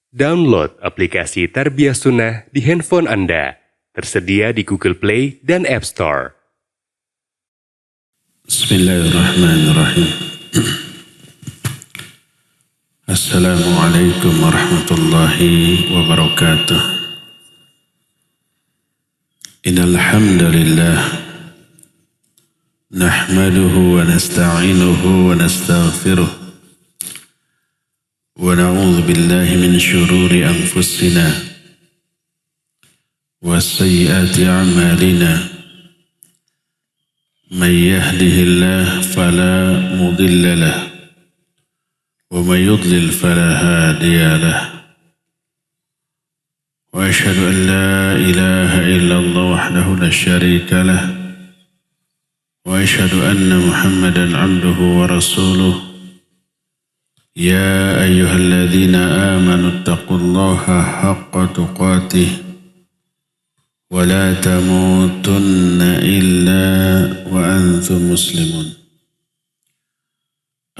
Download aplikasi Tarbiyah Sunnah di handphone Anda. Tersedia di Google Play dan App Store. Bismillahirrahmanirrahim. Assalamualaikum warahmatullahi wabarakatuh. Innal hamdalillah nahmaduhu wa nasta'inuhu wa nastaghfiruh. ونعوذ بالله من شرور أنفسنا وسيئات أعمالنا من يهده الله فلا مضل له ومن يضلل فلا هادي له وأشهد أن لا إله إلا الله وحده لا شريك له وأشهد أن محمدا عبده ورسوله يا أيها الذين آمنوا اتقوا الله حق تقاته ولا تموتن إلا وأنتم مسلمون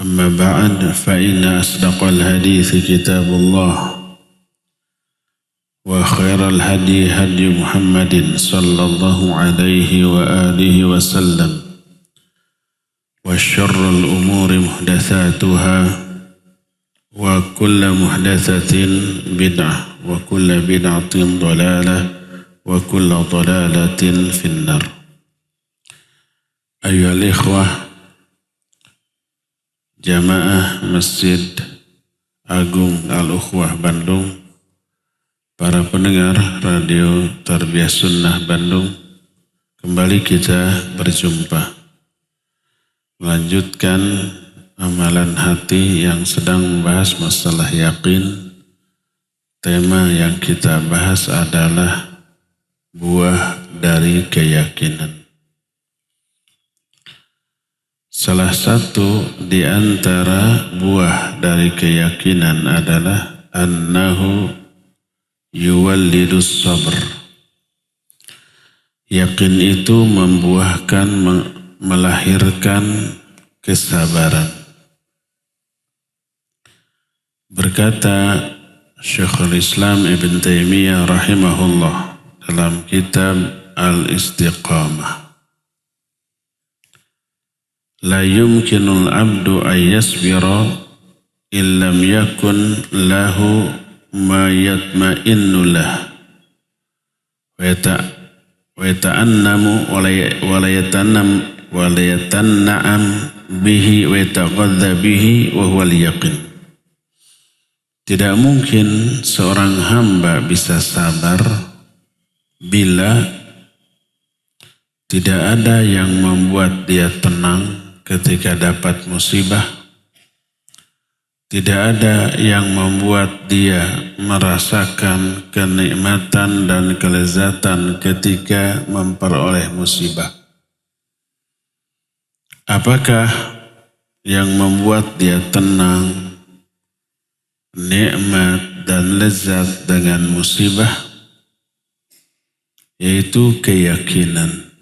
أما بعد فإن أصدق الحديث كتاب الله وخير الهدي هدي محمد صلى الله عليه وآله وسلم وشر الأمور محدثاتها وكل محدثة بدعة وكل بدعة ضلالة وكل ضلالة في النار. أيها الإخوة Jamaah Masjid Agung Al-Ukhwah Bandung, para pendengar Radio Tarbiyah Sunnah Bandung, kembali kita berjumpa melanjutkan amalan hati yang sedang membahas masalah yakin. Tema yang kita bahas adalah buah dari keyakinan. Salah satu di antara buah dari keyakinan adalah annahu yuwallidus sabr. Yakin itu membuahkan, melahirkan kesabaran. Berkata Syekhul Islam Ibn Taimiyah rahimahullah dalam kitab Al-Istiqamah, la yumkinul abdu ayyasbira illam yakun lahu ma yatma'innu lah wa yata'annamu wa la yatanna'am bihi wa yataghadha bihi wa huwal yaqin. Tidak mungkin seorang hamba bisa sabar bila tidak ada yang membuat dia tenang ketika dapat musibah. Tidak ada yang membuat dia merasakan kenikmatan dan kelezatan ketika memperoleh musibah. Apakah yang membuat dia tenang, nikmat dan lezat dengan musibah? Yaitu keyakinan.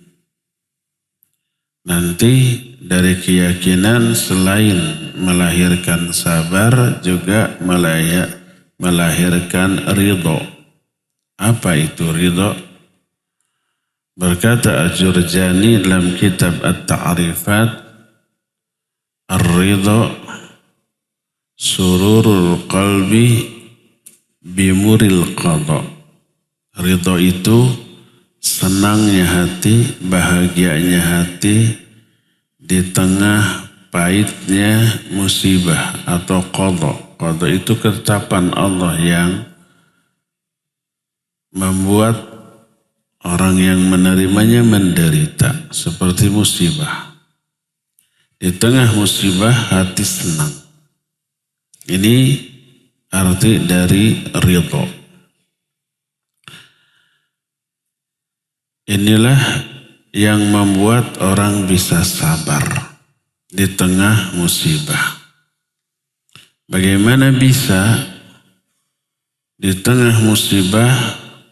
Nanti dari keyakinan selain melahirkan sabar juga melahirkan ridho. Apa itu ridho? Berkata Al-Jurjani dalam kitab At-Ta'rifat, ar-ridho sururul qalbi bimuril qadha. Ridho itu senangnya hati, bahagianya hati di tengah pahitnya musibah atau qadha. Qadha itu ketetapan Allah yang membuat orang yang menerimanya menderita seperti musibah. Di tengah musibah hati senang. Ini arti dari ridho. Inilah yang membuat orang bisa sabar di tengah musibah. Bagaimana bisa di tengah musibah,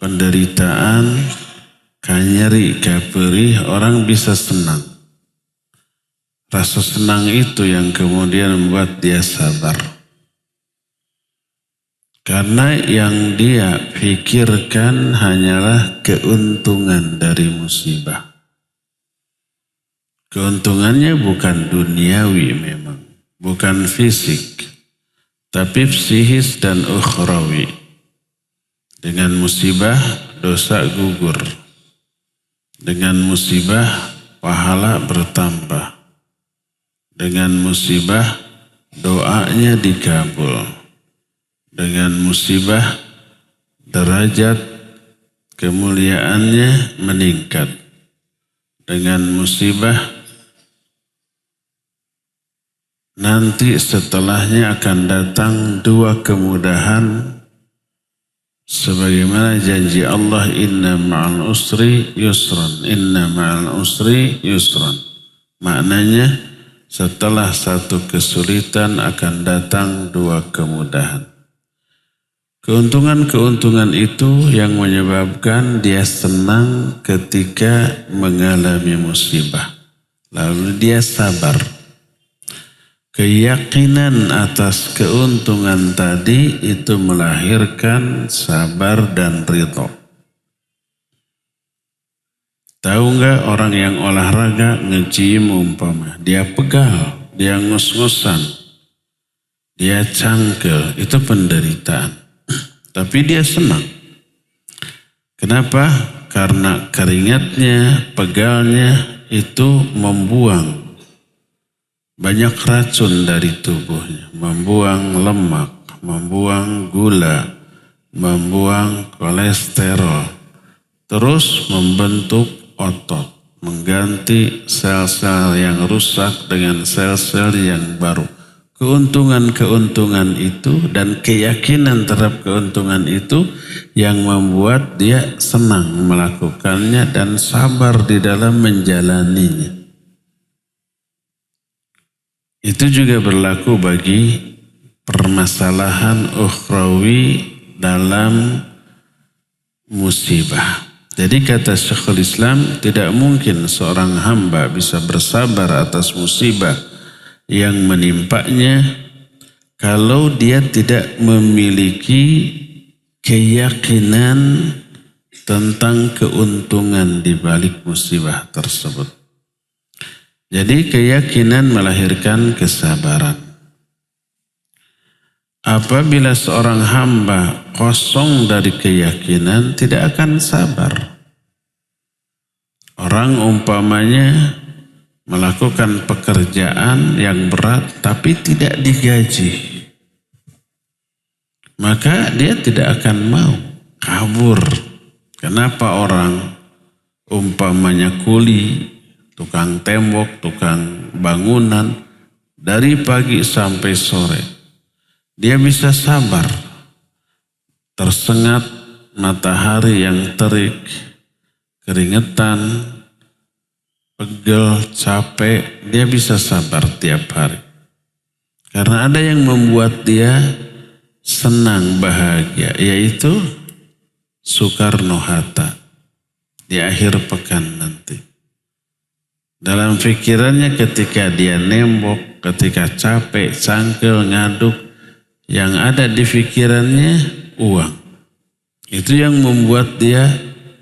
penderitaan, kanyeri, kaperi, orang bisa senang? Rasa senang itu yang kemudian membuat dia sabar. Karena yang dia pikirkan hanyalah keuntungan dari musibah. Keuntungannya bukan duniawi memang, bukan fisik, tapi psikis dan ukhrawi. Dengan musibah dosa gugur. Dengan musibah pahala bertambah. Dengan musibah doanya dikabul. Dengan musibah derajat kemuliaannya meningkat. Dengan musibah nanti setelahnya akan datang dua kemudahan sebagaimana janji Allah, inna ma'al usri yusran, inna ma'al usri yusran. Maknanya setelah satu kesulitan akan datang dua kemudahan. Keuntungan-keuntungan itu yang menyebabkan dia senang ketika mengalami musibah. Lalu dia sabar. Keyakinan atas keuntungan tadi itu melahirkan sabar dan ridho. Tahu nggak orang yang olahraga nge-gym umpama, dia pegal, dia ngus-ngusan, dia cangkel, itu penderitaan. Tapi dia senang. Kenapa? Karena keringatnya, pegalnya itu membuang banyak racun dari tubuhnya. Membuang lemak, membuang gula, membuang kolesterol. Terus membentuk otot, mengganti sel-sel yang rusak dengan sel-sel yang baru. Keuntungan-keuntungan itu dan keyakinan terhadap keuntungan itu yang membuat dia senang melakukannya dan sabar di dalam menjalaninya. Itu juga berlaku bagi permasalahan ukhrawi dalam musibah. Jadi kata Syekhul Islam, tidak mungkin seorang hamba bisa bersabar atas musibah yang menimpanya kalau dia tidak memiliki keyakinan tentang keuntungan di balik musibah tersebut. Jadi keyakinan melahirkan kesabaran. Apabila seorang hamba kosong dari keyakinan, tidak akan sabar. Orang umpamanya melakukan pekerjaan yang berat tapi tidak digaji, maka dia tidak akan mau, kabur. Kenapa orang umpamanya kuli, tukang tembok, tukang bangunan, dari pagi sampai sore, dia bisa sabar, tersengat matahari yang terik, keringetan, pegel, capek, dia bisa sabar tiap hari. Karena ada yang membuat dia senang, bahagia, yaitu Soekarno-Hatta di akhir pekan nanti. Dalam pikirannya ketika dia nembok, ketika capek, cangkel, ngaduk, yang ada di pikirannya uang. Itu yang membuat dia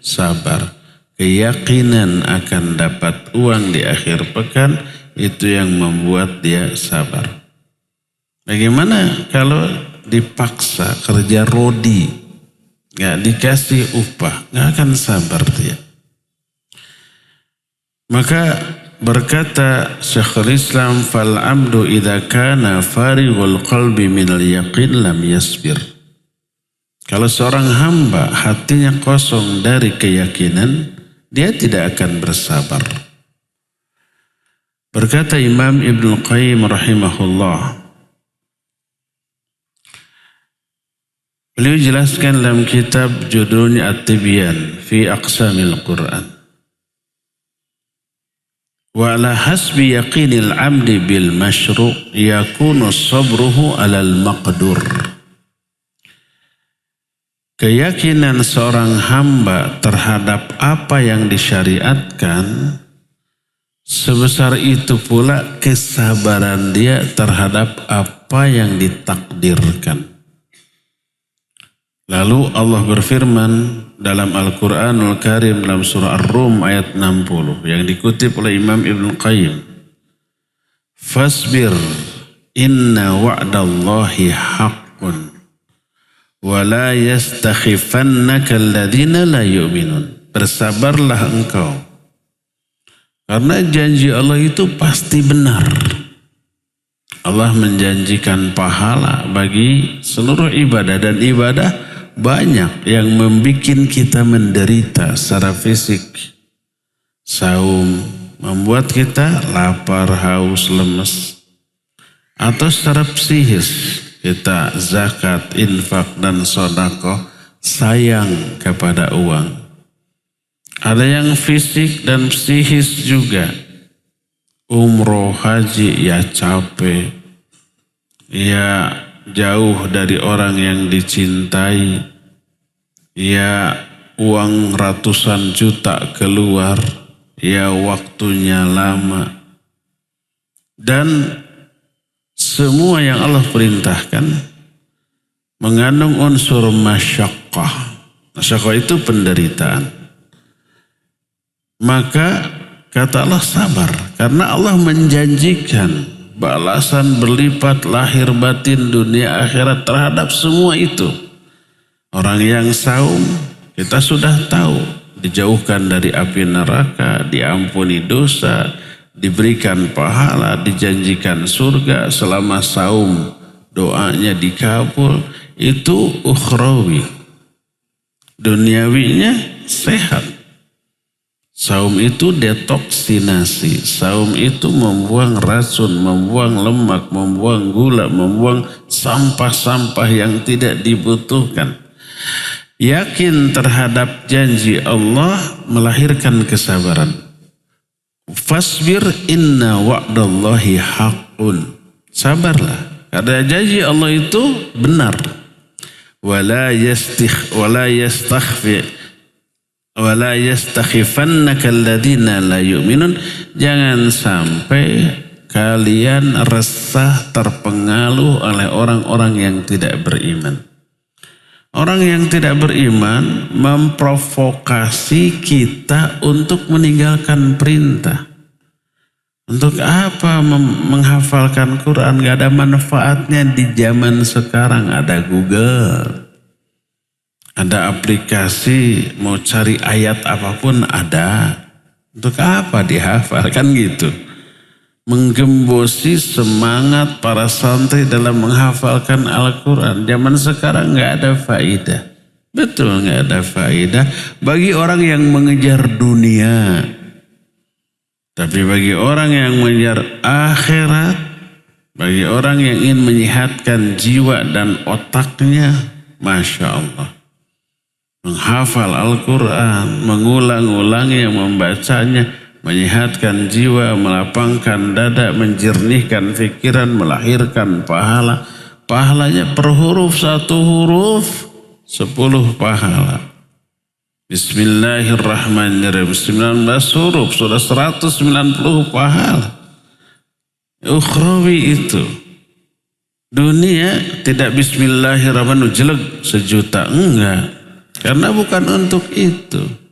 sabar. Keyakinan akan dapat uang di akhir pekan itu yang membuat dia sabar. Bagaimana kalau dipaksa kerja rodi, gak dikasih upah, gak akan sabar dia. Maka berkata Syekhul Islam, fal abdu idza kana farighul qalbi minal yaqin lam yasbir. Kalau seorang hamba hatinya kosong dari keyakinan, dia tidak akan bersabar. Berkata Imam Ibnu Qayyim rahimahullah, beliau jelaskan dalam kitab judulnya At-Tibyan fi Aqsamil Quran. Wa ala hasbi yaqinil amdi bil masyru' yakunu sabruhu alal maqdur. Keyakinan seorang hamba terhadap apa yang disyariatkan, sebesar itu pula kesabaran dia terhadap apa yang ditakdirkan. Lalu Allah berfirman dalam Al-Quranul Karim dalam surah Ar-Rum ayat 60 yang dikutip oleh Imam Ibn Qayyim. Fasbir inna wa'dallahi haqqun wa la yastakhifannaka alladhina la yu'minun. Bersabarlah engkau, karena janji Allah itu pasti benar. Allah menjanjikan pahala bagi seluruh ibadah, dan ibadah banyak yang membuat kita menderita secara fisik. Saum membuat kita lapar, haus, lemes. Atau secara psikis, kita zakat, infak, dan sedekah sayang kepada uang. Ada yang fisik dan psikis juga. Umroh, haji, ya capek. Ya jauh dari orang yang dicintai. Ya uang ratusan juta keluar. Ya waktunya lama. Dan semua yang Allah perintahkan mengandung unsur masyaqqah. Masyaqqah itu penderitaan. Maka kata Allah sabar, karena Allah menjanjikan balasan berlipat lahir batin dunia akhirat terhadap semua itu. Orang yang saum kita sudah tahu dijauhkan dari api neraka, diampuni dosa, diberikan pahala, dijanjikan surga selama saum, doanya dikabul. Itu ukhrawi. Duniawinya sehat. Saum itu detoksinasi. Saum itu membuang racun, membuang lemak, membuang gula, membuang sampah-sampah yang tidak dibutuhkan. Yakin terhadap janji Allah melahirkan kesabaran. Fasbir inna wa'dallahi haqqun. Sabarlah, karena janji Allah itu benar. Wala yastakhifannaka alladhina la yu'minun. Jangan sampai kalian resah terpengaruh oleh orang-orang yang tidak beriman. Orang yang tidak beriman memprovokasi kita untuk meninggalkan perintah. Untuk apa menghafalkan Quran? Gak ada manfaatnya di zaman sekarang. Ada Google, ada aplikasi, mau cari ayat apapun ada. Untuk apa dihafal? Kan gitu. Menggembosi semangat para santri dalam menghafalkan Al-Quran. Zaman sekarang gak ada faedah. Betul, gak ada faedah bagi orang yang mengejar dunia. Tapi bagi orang yang mengejar akhirat, bagi orang yang ingin menyehatkan jiwa dan otaknya, Masya Allah. Menghafal Al-Quran, mengulang-ulangnya, membacanya, menyehatkan jiwa, melapangkan dada, menjernihkan pikiran, melahirkan pahala. Pahalanya per huruf, 1 huruf 10 pahala. Bismillahirrahmanirrahim 19 huruf sudah 190 pahala. Ukhrawi itu. Dunia tidak bismillahirrahmanirrahim jelek 1 juta, enggak. Karena bukan untuk itu.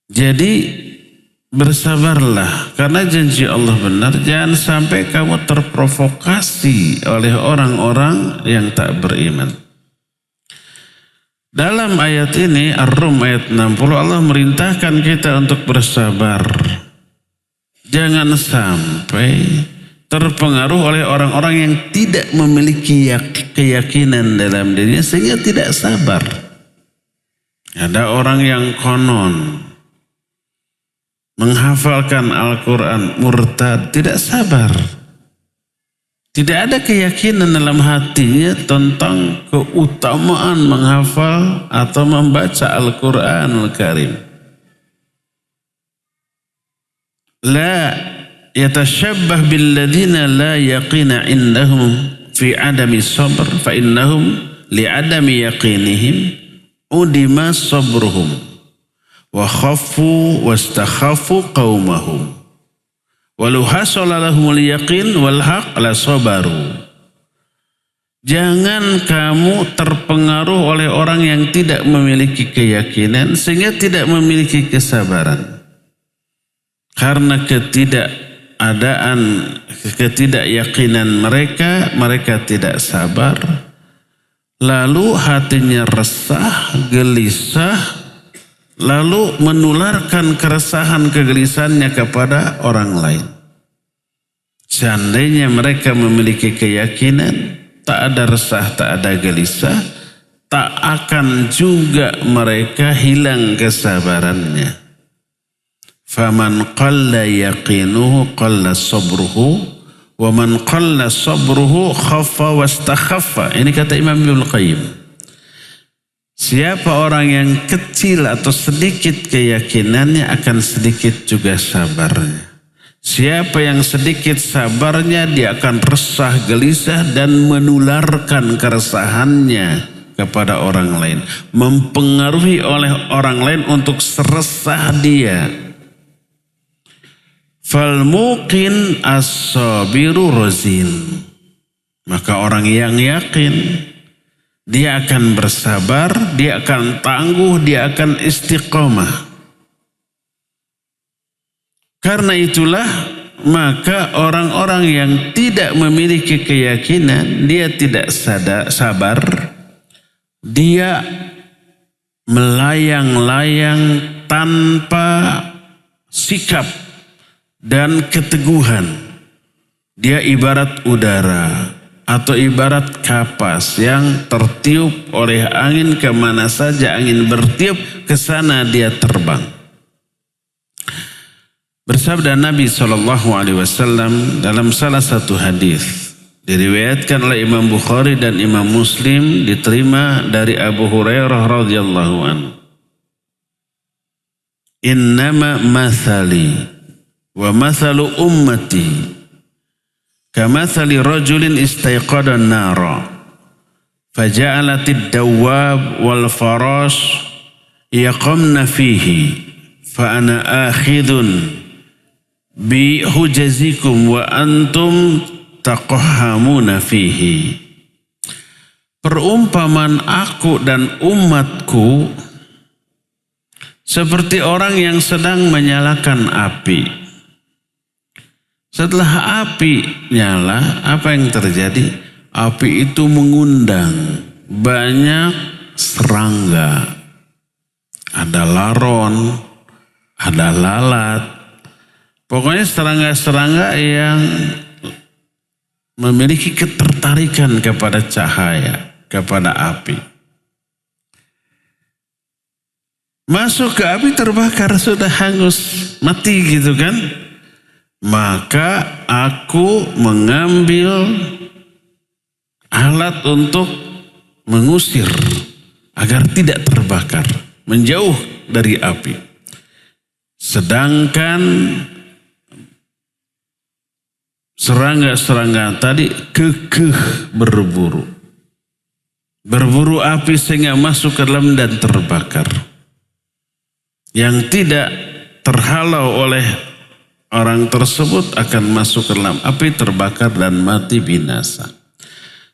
Jadi bersabarlah, karena janji Allah benar. Jangan sampai kamu terprovokasi oleh orang-orang yang tak beriman. Dalam ayat ini Ar-Rum ayat 60 Allah merintahkan kita untuk bersabar. Jangan sampai terpengaruh oleh orang-orang yang tidak memiliki keyakinan dalam dirinya sehingga tidak sabar. Ada orang yang konon menghafalkan Al-Quran, murtad, tidak sabar. Tidak ada keyakinan dalam hatinya tentang keutamaan menghafal atau membaca Al-Quranul Karim. La yatashabbah billadina la yaqina indahum fi adami sabr fa innahum li adami yaqinihim udima sabruhum. Wa khaffu wastakhafu qaumahum walau hasala lahumul yaqin wal haq la sabaru. Jangan kamu terpengaruh oleh orang yang tidak memiliki keyakinan sehingga tidak memiliki kesabaran. Karena ketidakyakinan mereka tidak sabar. Lalu hatinya resah, gelisah, lalu menularkan keresahan kegelisahannya kepada orang lain. Seandainya mereka memiliki keyakinan, tak ada resah, tak ada gelisah, tak akan juga mereka hilang kesabarannya. Faman qalla yaqinuhu qalla sabruhu wa man qalla sabruhu khaffa wastakhaffa. Ini kata Imam Ibnul Qayyim. Siapa orang yang kecil atau sedikit keyakinannya akan sedikit juga sabarnya. Siapa yang sedikit sabarnya dia akan resah, gelisah dan menularkan keresahannya kepada orang lain. Mempengaruhi oleh orang lain untuk seresah dia. Fal muqin as-sabiru razin. Maka orang yang yakin dia akan bersabar, dia akan tangguh, dia akan istiqomah. Karena itulah maka orang-orang yang tidak memiliki keyakinan, dia tidak sabar, dia melayang-layang tanpa sikap dan keteguhan. Dia ibarat udara atau ibarat kapas yang tertiup oleh angin kemana saja angin bertiup ke sana dia terbang. Bersabda Nabi SAW dalam salah satu hadis diriwayatkan oleh Imam Bukhari dan Imam Muslim, diterima dari Abu Hurairah radhiyallahu anhu. Innama mathali wa mathalu ummati kamathali rajulin istayqada an-nara faja'alatid dawab wal farash yaqamna fihi fa ana akhidun bi hujazikum wa antum taqahhamuna fihi. Perumpamaan aku dan umatku seperti orang yang sedang menyalakan api. Setelah api nyala, apa yang terjadi? Api itu mengundang banyak serangga. Ada laron, ada lalat. Pokoknya serangga-serangga yang memiliki ketertarikan kepada cahaya, kepada api. Masuk ke api terbakar, sudah hangus, mati gitu kan. Maka aku mengambil alat untuk mengusir agar tidak terbakar, menjauh dari api. Sedangkan serangga-serangga tadi kekeh berburu api sehingga masuk ke dalam dan terbakar. Yang tidak terhalau oleh orang tersebut akan masuk ke dalam api, terbakar dan mati binasa.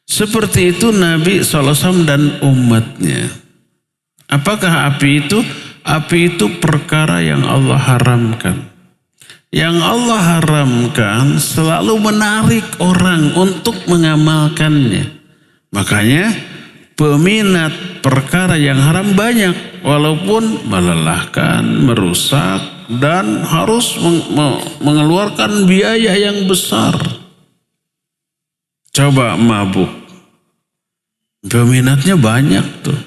Seperti itu Nabi SAW dan umatnya. Apakah api itu? Api itu perkara yang Allah haramkan. Yang Allah haramkan selalu menarik orang untuk mengamalkannya. Makanya peminat perkara yang haram banyak. Walaupun melelahkan, merusak, dan harus mengeluarkan biaya yang besar. Coba mabuk. Peminatnya banyak tuh.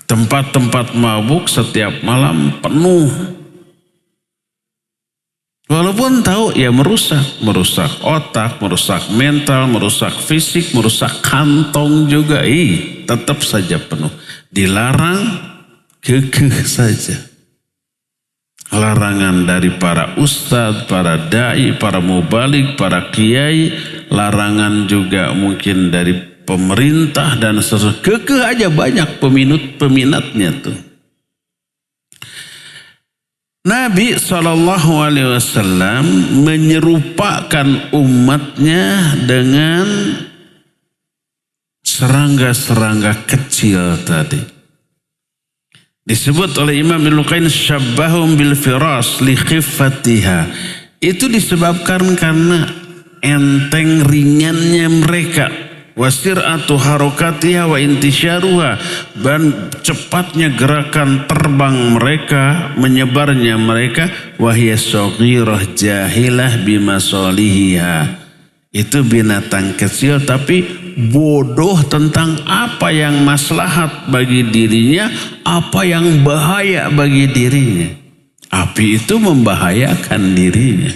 Tempat-tempat mabuk setiap malam penuh. Walaupun tahu ya merusak otak, merusak mental, merusak fisik, merusak kantong juga. Tetap saja penuh. Dilarang, kekeh saja. Larangan dari para ustadz, para dai, para mubalik, para kiai. Larangan juga mungkin dari pemerintah dan seterusnya. Kekeh aja banyak peminatnya tuh. Nabi SAW menyerupakan umatnya dengan serangga-serangga kecil tadi. Disebut oleh Imam Ibnu Qayyim syabbahum bil firas li khiffatiha. Itu disebabkan karena enteng ringannya mereka. Wasir'atu harokatiha wa intisyaruha, dan cepatnya gerakan terbang mereka, menyebarnya mereka. Wahya saghirah jahilah bimasalihiha. Itu binatang kecil tapi bodoh tentang apa yang maslahat bagi dirinya, apa yang bahaya bagi dirinya. Api itu membahayakan dirinya.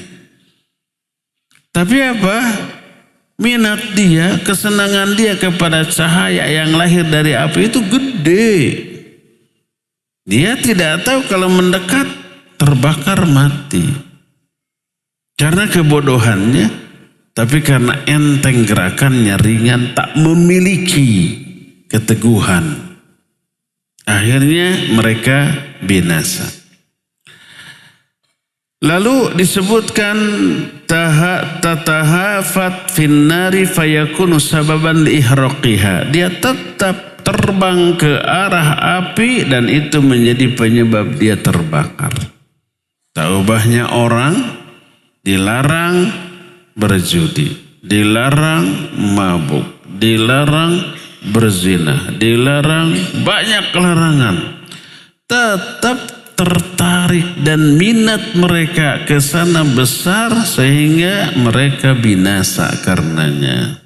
Tapi apa? Minat dia, kesenangan dia kepada cahaya yang lahir dari api itu gede. Dia tidak tahu kalau mendekat terbakar mati. Karena kebodohannya, tapi karena enteng gerakannya, ringan, tak memiliki keteguhan. Akhirnya mereka binasa. Lalu disebutkan tatahafat finnari fayakunu sababan liihraqiha. Dia tetap terbang ke arah api dan itu menjadi penyebab dia terbakar. Tak ubahnya orang dilarang berjudi, dilarang mabuk, dilarang berzina, dilarang banyak larangan. Tetap tertarik dan minat mereka ke sana besar sehingga mereka binasa karenanya.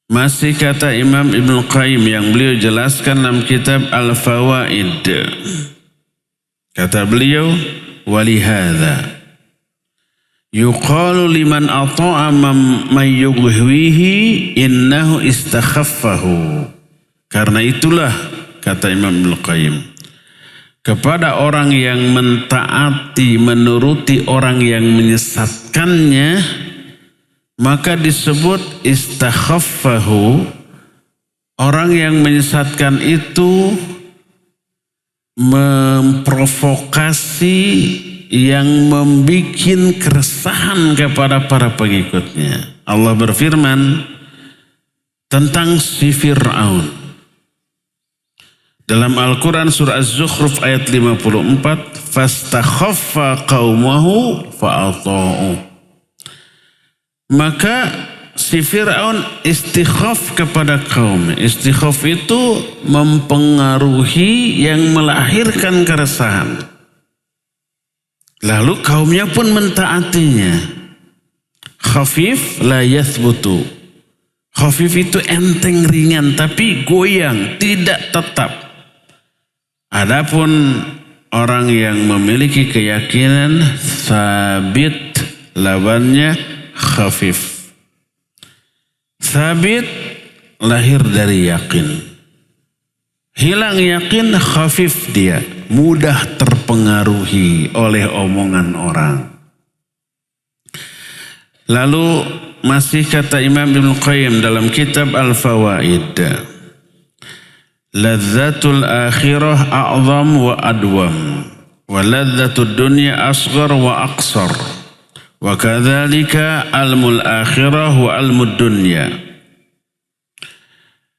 Masih kata Imam Ibnu Qayyim yang beliau jelaskan dalam kitab Al-Fawaid. Kata beliau, walihadza yuqalu liman ata'a man yughwihi innahu istakhaffahu. Karena itulah, kata Imam Ibnu Qayyim, kepada orang yang mentaati, menuruti orang yang menyesatkannya, maka disebut istakhaffahu. Orang yang menyesatkan itu memprovokasi yang membuat keresahan kepada para pengikutnya. Allah berfirman tentang si Fir'aun. Dalam Al-Quran surah Az-Zukhruf ayat 54, fastakhaffa qaumahu fa'ata'u. Maka si Fir'aun istikhaf kepada kaum. Istikhaf itu mempengaruhi yang melahirkan keresahan. Lalu kaumnya pun mentaatinya. Khafif la yathbutu. Khafif itu enteng ringan tapi goyang, tidak tetap. Adapun orang yang memiliki keyakinan sabit, lawannya khafif. Sabit lahir dari yakin. Hilang yakin, khafif dia, mudah terpengaruhi oleh omongan orang. Lalu masih kata Imam Ibnu Qayyim dalam kitab Al-Fawaid, ladzatul akhirah a'zam wa adwam wa ladzatud dunya asghar wa aqsar wa kadzalika almul akhirah wa almud dunya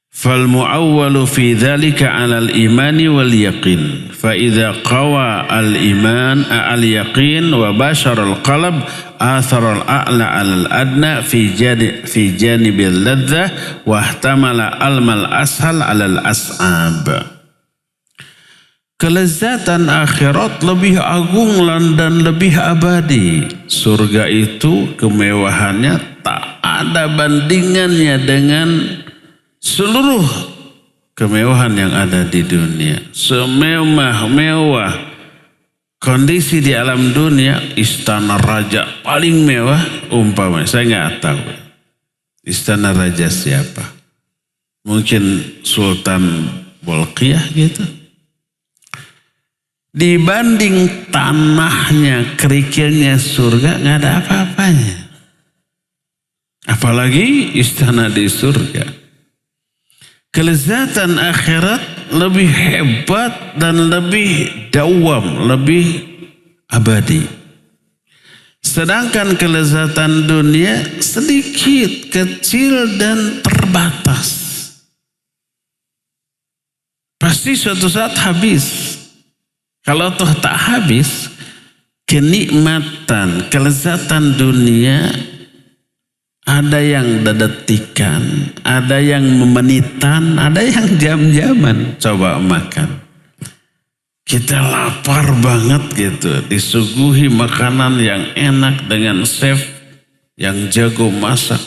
fal muawwalu fi dzalika 'ala al imani wal yaqin fa idza qawa al iman al yaqin wa bashara al qalb athara al a'la 'ala al adna fi janibil ladzah wa ihtamala almal ashal 'ala al as'ab. Kelezatan akhirat lebih agung dan lebih abadi. Surga itu kemewahannya tak ada bandingannya dengan seluruh kemewahan yang ada di dunia. Semewah-mewah kondisi di alam dunia, istana raja paling mewah umpamanya, saya nggak tahu istana raja siapa, mungkin Sultan Bolkiah gitu. Dibanding tanahnya, kerikilnya surga nggak ada apa-apanya. Apalagi istana di surga. Kelezatan akhirat lebih hebat dan lebih dawam, lebih abadi. Sedangkan kelezatan dunia sedikit, kecil dan terbatas. Pasti suatu saat habis. Kalau toh tak habis, kenikmatan, kelezatan dunia ada yang dedetikan, ada yang memenitan, ada yang jam-jaman. Coba makan. Kita lapar banget gitu, disuguhi makanan yang enak dengan chef yang jago masak,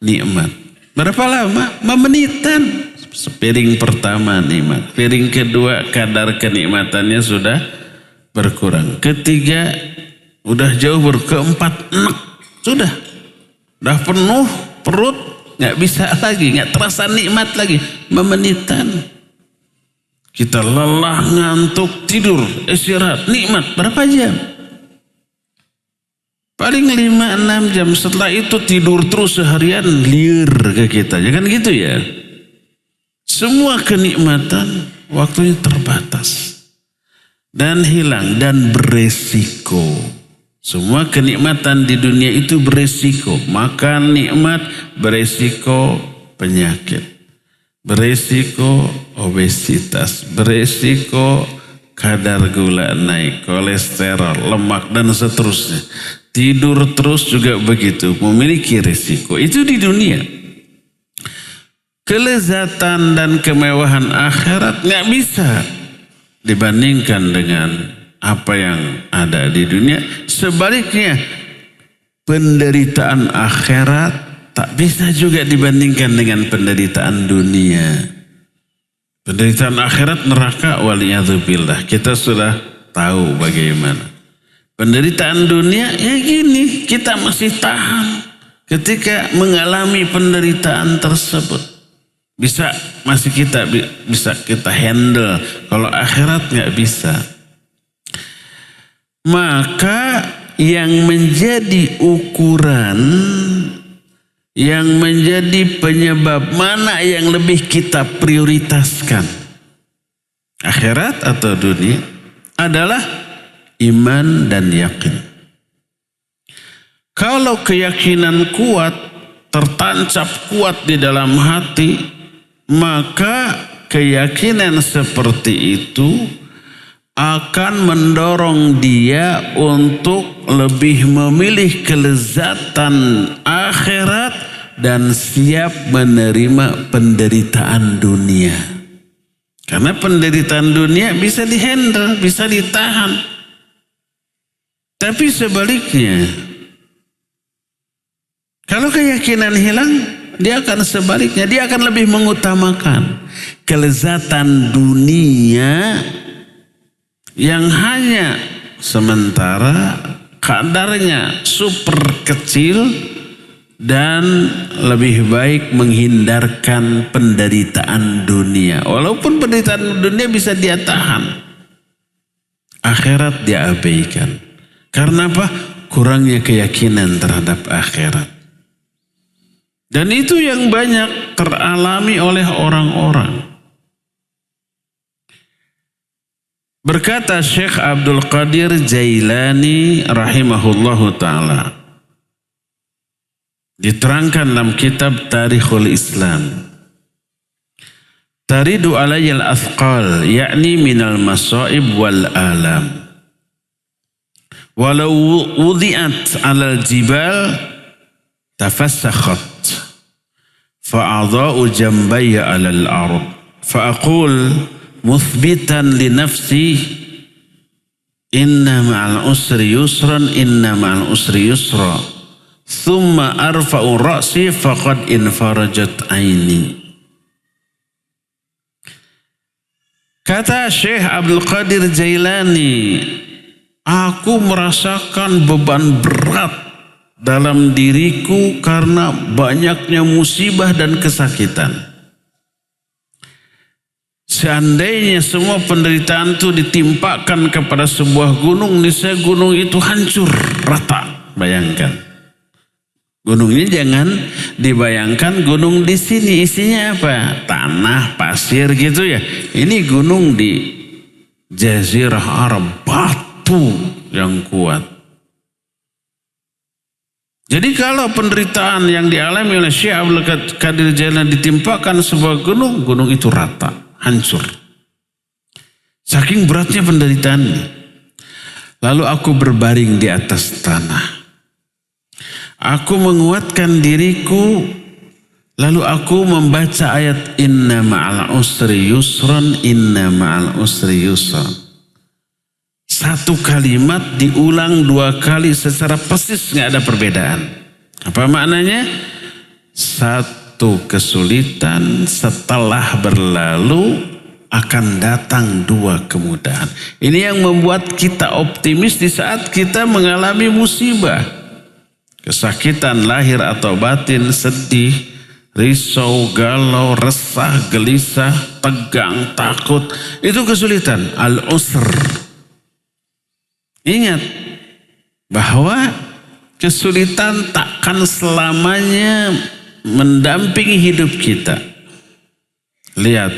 nikmat. Berapa lama? Memenitan. Sepiring pertama nikmat, piring kedua kadar kenikmatannya sudah berkurang. Ketiga udah jauh keempat enak, sudah penuh perut, nggak bisa lagi, nggak terasa nikmat lagi, memenitan. Kita lelah, ngantuk, tidur, istirahat, nikmat. Berapa jam? Paling 5-6 jam. Setelah itu tidur terus seharian, liar ke kita. Jangan gitu ya. Semua kenikmatan waktunya terbatas. Dan hilang dan beresiko. Semua kenikmatan di dunia itu beresiko. Makan nikmat, beresiko penyakit. Beresiko obesitas, beresiko kadar gula naik, kolesterol, lemak dan seterusnya. Tidur terus juga begitu, memiliki resiko. Itu di dunia. Kelezatan dan kemewahan akhirat nggak bisa dibandingkan dengan apa yang ada di dunia. Sebaliknya, penderitaan akhirat tak bisa juga dibandingkan dengan penderitaan dunia. Penderitaan akhirat neraka, waliyadzubillah. Kita sudah tahu bagaimana. Penderitaan dunia ya gini, kita masih tahan ketika mengalami penderitaan tersebut. Masih bisa kita handle. Kalau akhirat nggak bisa. Maka yang menjadi ukuran, yang menjadi penyebab mana yang lebih kita prioritaskan, akhirat atau dunia, adalah iman dan yakin. Kalau keyakinan kuat, tertancap kuat di dalam hati, maka keyakinan seperti itu akan mendorong dia untuk lebih memilih kelezatan akhirat dan siap menerima penderitaan dunia. Karena penderitaan dunia bisa dihandle, bisa ditahan. Tapi sebaliknya, kalau keyakinan hilang, dia akan sebaliknya, dia akan lebih mengutamakan kelezatan dunia yang hanya sementara, kadarnya super kecil, dan lebih baik menghindarkan penderitaan dunia. Walaupun penderitaan dunia bisa dia tahan, akhirat dia abaikan. Karena apa? Kurangnya keyakinan terhadap akhirat. Dan itu yang banyak teralami oleh orang-orang. Berkata Syekh Abdul Qadir Jailani rahimahullahu ta'ala, diterangkan dalam kitab Tarikhul Islam, taridu alayal athqal, yakni minal masaib wal alam, walau wudi'at alal jibal tafassakhat fa'adha'u jambayya alal ard fa'aqul muthbitan li nafsi inna ma'al usri yusran inna ma'al usri yusra thumma arfa'u ra'si faqad infarajat aini. Kata Syekh Abdul Qadir Jailani, aku merasakan beban berat dalam diriku karena banyaknya musibah dan kesakitan. Seandainya semua penderitaan itu ditimpakan kepada sebuah gunung, niscaya gunung itu hancur rata. Bayangkan. Gunungnya jangan dibayangkan gunung di sini isinya apa? Tanah, pasir gitu ya. Ini gunung di Jazirah Arab, batu yang kuat. Jadi kalau penderitaan yang dialami oleh Syekh Abdul Qadir Jailani ditimpakan sebuah gunung, gunung itu rata, hancur. Saking beratnya penderitaan ini. Lalu aku berbaring di atas tanah. Aku menguatkan diriku, lalu aku membaca ayat inna ma'al usri yusran, inna ma'al usri yusran. Satu kalimat diulang 2 kali secara persis, nggak ada perbedaan. Apa maknanya? Satu kesulitan setelah berlalu akan datang 2 kemudahan. Ini yang membuat kita optimis di saat kita mengalami musibah. Kesakitan lahir atau batin, sedih, risau, galau, resah, gelisah, tegang, takut. Itu kesulitan. Al-usr. Ingat bahwa kesulitan takkan selamanya mendampingi hidup kita. Lihat,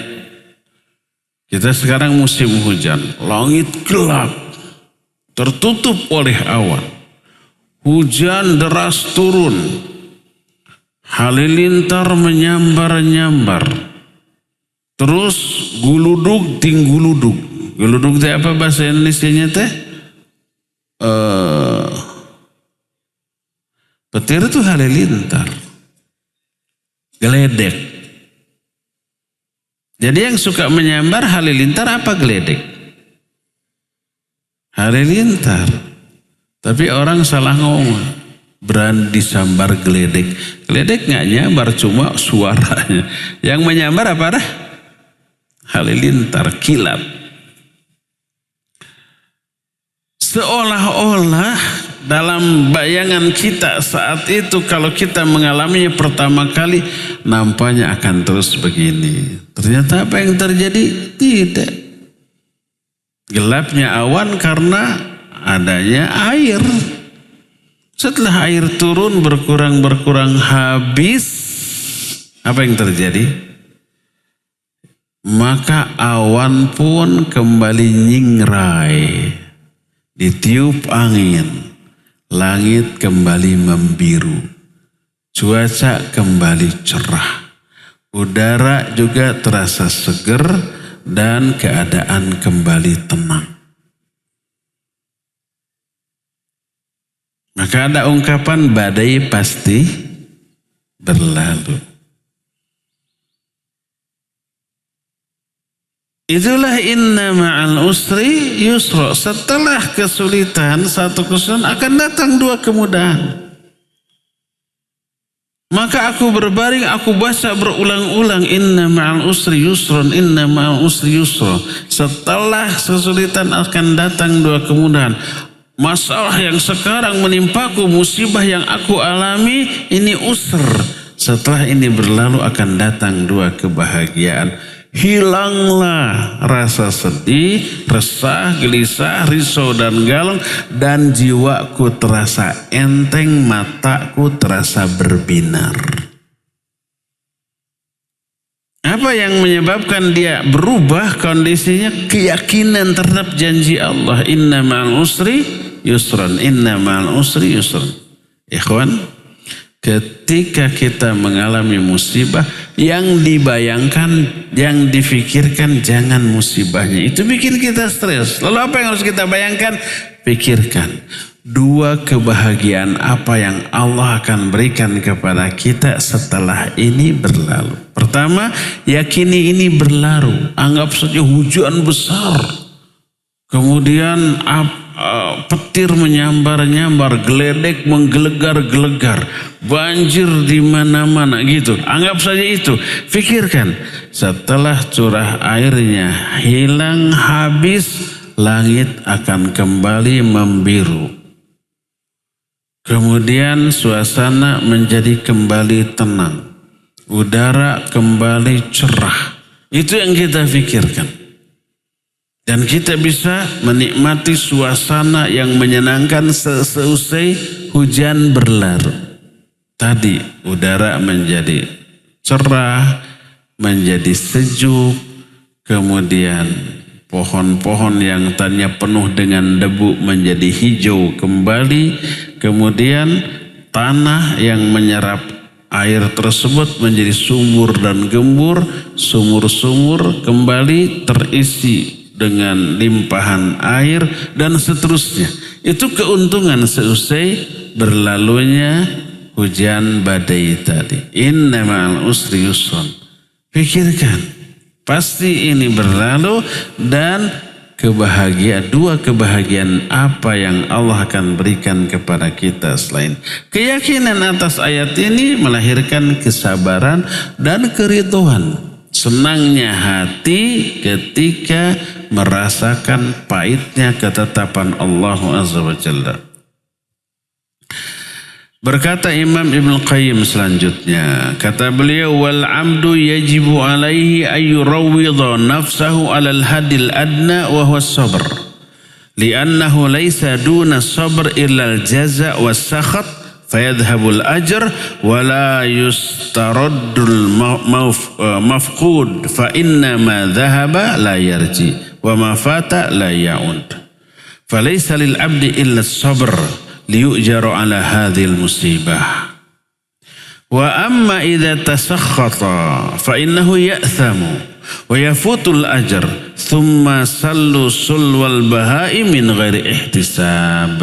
kita sekarang musim hujan, langit gelap, tertutup oleh awan. Hujan deras turun, halilintar menyambar-nyambar. Terus guludug tingguludug. Guludug itu apa bahasa Indonesianya teh? Petir itu halilintar, geledek. Jadi yang suka menyambar halilintar apa geledek? Halilintar. Tapi orang salah ngomong, berani disambar geledek. Geledek nggak nyambar, cuma suaranya. Yang menyambar apa dah? Halilintar, kilat. Seolah-olah dalam bayangan kita saat itu kalau kita mengalaminya pertama kali nampaknya akan terus begini. Ternyata apa yang terjadi? Tidak. Gelapnya awan karena adanya air. Setelah air turun berkurang habis, apa yang terjadi? Maka awan pun kembali nyingrai. Ditiup angin, langit kembali membiru, cuaca kembali cerah, udara juga terasa seger dan keadaan kembali tenang. Maka ada ungkapan badai pasti berlalu. Itulah inna ma'al usri yusra. Setelah kesulitan, satu kesulitan akan datang 2 kemudahan. Maka aku berbaring, aku baca berulang-ulang inna ma'al usri yusran, inna ma'al usri yusra. Setelah kesulitan akan datang 2 kemudahan. Masalah yang sekarang menimpaku, musibah yang aku alami, ini usr. Setelah ini berlalu akan datang 2 kebahagiaan. Hilanglah rasa sedih, resah, gelisah, risau dan galau, dan jiwaku terasa enteng, mataku terasa berbinar. Apa yang menyebabkan dia berubah kondisinya? Keyakinan terhadap janji Allah. Inna ma'al usri yusran, inna ma'al usri yusran. Ikhwan, ketika kita mengalami musibah, yang dibayangkan, yang difikirkan jangan musibahnya. Itu bikin kita stres. Lalu apa yang harus kita bayangkan? Pikirkan 2 kebahagiaan apa yang Allah akan berikan kepada kita setelah ini berlalu. Pertama, yakini ini berlalu. Anggap saja hujan besar. Kemudian petir menyambar-nyambar, geledek menggelegar-gelegar, banjir di mana-mana gitu. Anggap saja itu. Pikirkan, setelah curah airnya hilang habis, langit akan kembali membiru. Kemudian suasana menjadi kembali tenang. Udara kembali cerah. Itu yang kita pikirkan. Dan kita bisa menikmati suasana yang menyenangkan seusai hujan berlalu. Tadi udara menjadi cerah, menjadi sejuk, kemudian pohon-pohon yang tadinya penuh dengan debu menjadi hijau kembali, kemudian tanah yang menyerap air tersebut menjadi sumur dan gembur, sumur-sumur kembali terisi dengan limpahan air dan seterusnya. Itu keuntungan seusai berlalunya hujan badai tadi. Inna ma'al usri yusran. Pikirkan, pasti ini berlalu dan dua kebahagiaan apa yang Allah akan berikan kepada kita selain keyakinan atas ayat ini melahirkan kesabaran dan keridhaan. Senangnya hati ketika merasakan pahitnya ketetapan Allah Azza wa Jalla. Berkata Imam Ibn Qayyim selanjutnya, kata beliau, wal amdu yajibu alaihi ayyurawwidha nafsahu alal hadil adna wa huwa sabr. Liannahu laysa duna sabr illa al-jaza' was sakhat fayadhhabul ajr wa la yustaraddul mafqud fa inna ma dhahaba la yarji wa ma fata la ya'ud. Falaysa lil abdi illa sabr liyujaru ala hadhil musibah. Wa amma idza tasakhata fa innahu ya'thamu wa yafutul ajr thumma sallu sulwal bahai min ghairi ihtisab.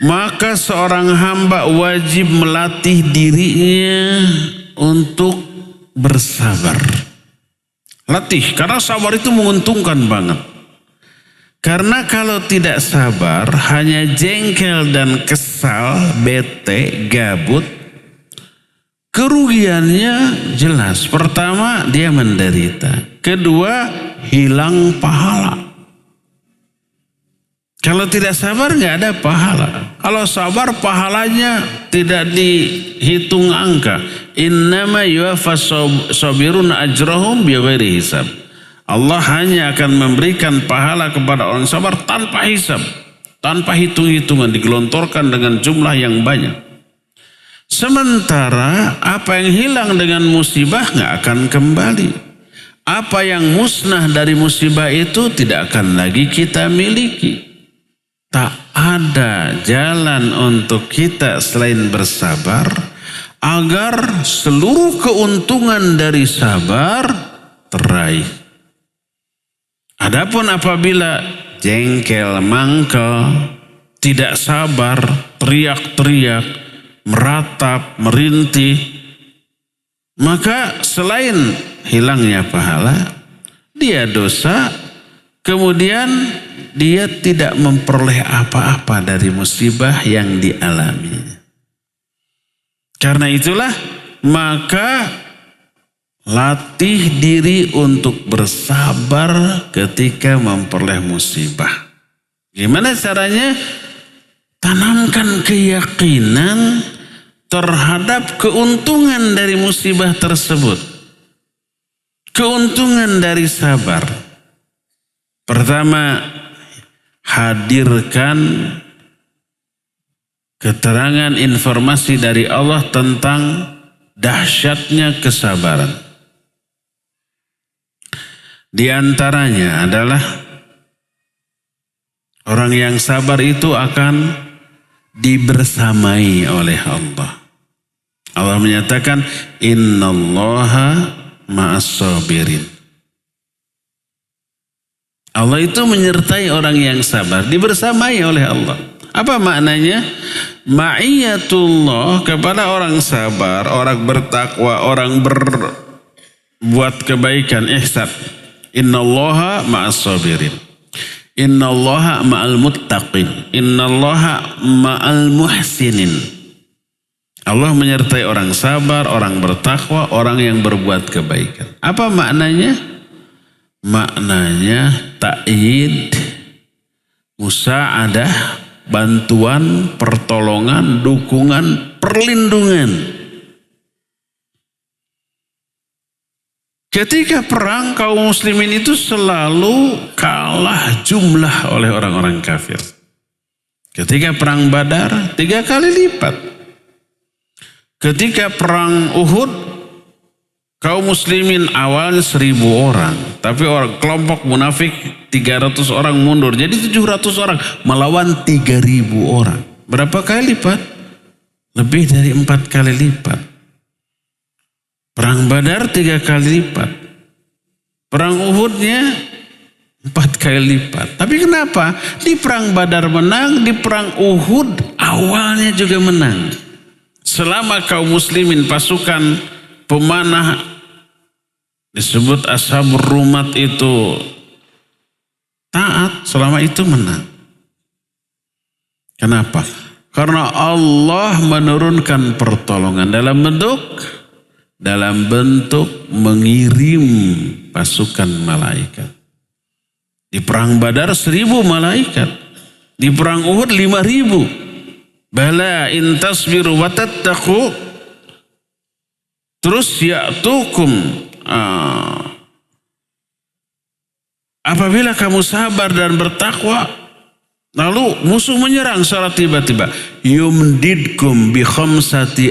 Maka seorang hamba wajib melatih dirinya untuk bersabar. Latih, karena sabar itu menguntungkan banget. Karena kalau tidak sabar, hanya jengkel dan kesal, bete, gabut, kerugiannya jelas. Pertama, dia menderita. Kedua, hilang pahala. Kalau tidak sabar, nggak ada pahala. Kalau sabar, pahalanya tidak dihitung angka. Innama yuwaffas sabiruna ajrahum bighairi hisab. Allah hanya akan memberikan pahala kepada orang sabar tanpa hisab, tanpa hitung-hitungan, digelontorkan dengan jumlah yang banyak. Sementara apa yang hilang dengan musibah nggak akan kembali. Apa yang musnah dari musibah itu tidak akan lagi kita miliki. Tak ada jalan untuk kita selain bersabar agar seluruh keuntungan dari sabar teraih. Adapun apabila jengkel, mangkel, tidak sabar, teriak-teriak, meratap, merintih, maka selain hilangnya pahala, dia dosa, kemudian dia tidak memperoleh apa-apa dari musibah yang dialami. Karena itulah, maka latih diri untuk bersabar ketika memperoleh musibah. Gimana caranya? Tanamkan keyakinan terhadap keuntungan dari musibah tersebut. Keuntungan dari sabar. Pertama, hadirkan keterangan informasi dari Allah tentang dahsyatnya kesabaran. Di antaranya adalah orang yang sabar itu akan dibersamai oleh Allah. Allah menyatakan innallaha ma'as sabirin. Allah itu menyertai orang yang sabar, dibersamai oleh Allah. Apa maknanya? Ma'iyatullah kepada orang sabar, orang bertakwa, orang berbuat kebaikan, ihsan. Innallaha ma'as sabirin. Innallaha ma'al muttaqin. Innallaha ma'al muhsinin. Allah menyertai orang sabar, orang bertakwa, orang yang berbuat kebaikan. Apa maknanya? Maknanya ta'yid, musa'adah, bantuan, pertolongan, dukungan, perlindungan. Ketika perang, kaum muslimin itu selalu kalah jumlah oleh orang-orang kafir. Ketika perang Badar, 3 kali lipat. Ketika perang Uhud, kaum muslimin awalnya 1000 orang. Tapi kelompok munafik 300 orang mundur. Jadi 700 orang melawan 3.000 orang. Berapa kali lipat? Lebih dari 4 kali lipat. Perang Badar 3 kali lipat. Perang Uhudnya 4 kali lipat. Tapi kenapa? Di perang Badar menang, di perang Uhud awalnya juga menang. Selama kaum muslimin pasukan pemanah disebut Ashabur Rumat itu taat, selama itu menang. Kenapa? Karena Allah menurunkan pertolongan dalam bentuk mengirim pasukan malaikat. Di perang Badar 1.000 malaikat. Di perang Uhud 5.000. Bala in tasbiru wa tattaqu. Terus ya'tukum. Apabila kamu sabar dan bertakwa, lalu musuh menyerang secara tiba-tiba. Yumdidkum bi khamsati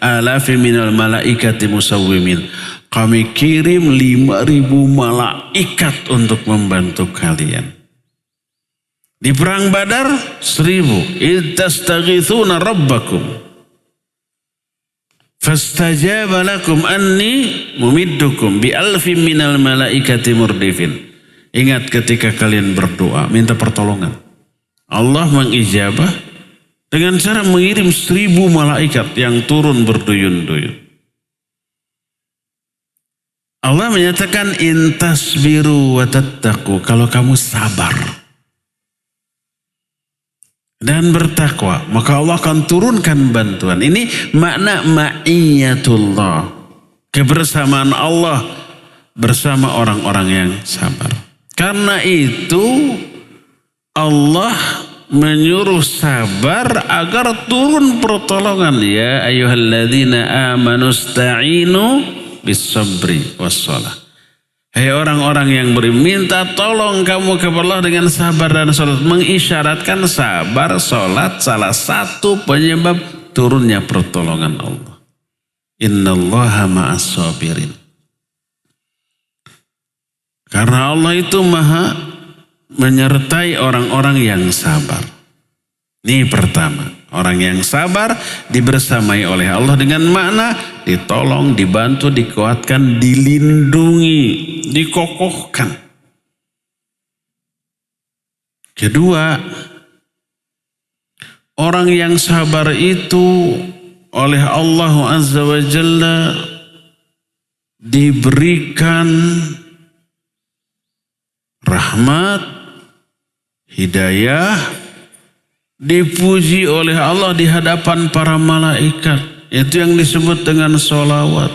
alafi minal malaikati musawwimin. Kami kirim 5.000 malaikat untuk membantu kalian. Di perang Badar 1.000. Ittastaghithuna rabbakum. Fastajaba lakum anni mumiddukum bi alfin minal malaikati murdifin. Ingat ketika kalian berdoa, minta pertolongan. Allah mengijabah dengan cara mengirim 1.000 malaikat yang turun berduyun-duyun. Allah menyatakan intasbiru wa tattaqu, kalau kamu sabar dan bertakwa, maka Allah akan turunkan bantuan. Ini makna ma'iyatullah, kebersamaan Allah bersama orang-orang yang sabar. Karena itu Allah menyuruh sabar agar turun pertolongan. Ya ayyuhalladzina amanu sta'inu bis-sabri was-shalah. Hai orang-orang yang beriman, minta tolong kamu kepada Allah dengan sabar dan salat. Mengisyaratkan sabar, salat salah satu penyebab turunnya pertolongan Allah. Innallaha ma'as sabirin. Karena Allah itu maha menyertai orang-orang yang sabar. Ini pertama, orang yang sabar dibersamai oleh Allah dengan makna ditolong, dibantu, dikuatkan, dilindungi, dikokohkan. Kedua, orang yang sabar itu oleh Allah Azza wa Jalla diberikan rahmat, hidayah, dipuji oleh Allah di hadapan para malaikat. Itu yang disebut dengan sholawat.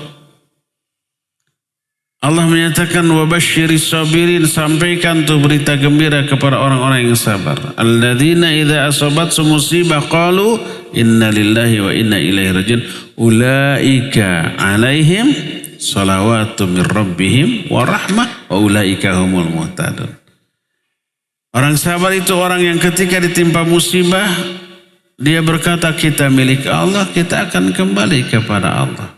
Allah menyatakan wabasyiris sabirin, sampaikan tuh berita gembira kepada orang-orang yang sabar. Alladzina idza asabathum musibah qalu inna lillahi wa inna ilaihi rajiun. Ulaika alaihim salawatu min rabbihim wa rahmah wa ulaika humul muhtadun. Orang sabar itu orang yang ketika ditimpa musibah, dia berkata kita milik Allah, kita akan kembali kepada Allah.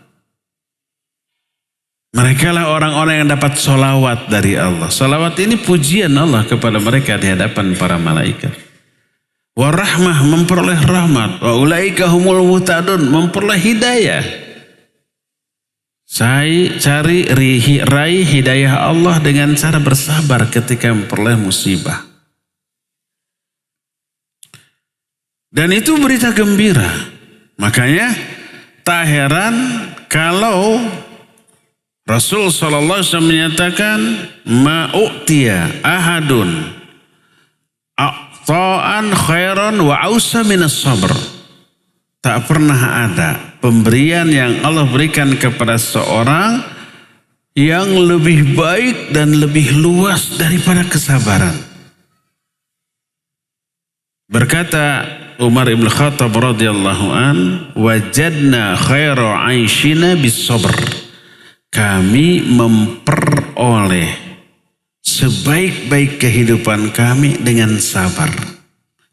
Mereka lah orang-orang yang dapat solawat dari Allah. Solawat ini pujian Allah kepada mereka di hadapan para malaikat. Wa rahmah, memperoleh rahmat. Wa ulaika humul muhtadun, memperoleh hidayah. Cari raih hidayah Allah dengan cara bersabar ketika memperoleh musibah. Dan itu berita gembira. Makanya tak heran kalau Rasul SAW menyatakan ma'u'tiya ahadun a'ta'an khairan wa ausa minas sabr. Tak pernah ada pemberian yang Allah berikan kepada seorang yang lebih baik dan lebih luas daripada kesabaran. Berkata Umar ibn Khattab radhiyallahu an, wajadna khaira 'aishina bis-sabr. Kami memperoleh sebaik-baik kehidupan kami dengan sabar.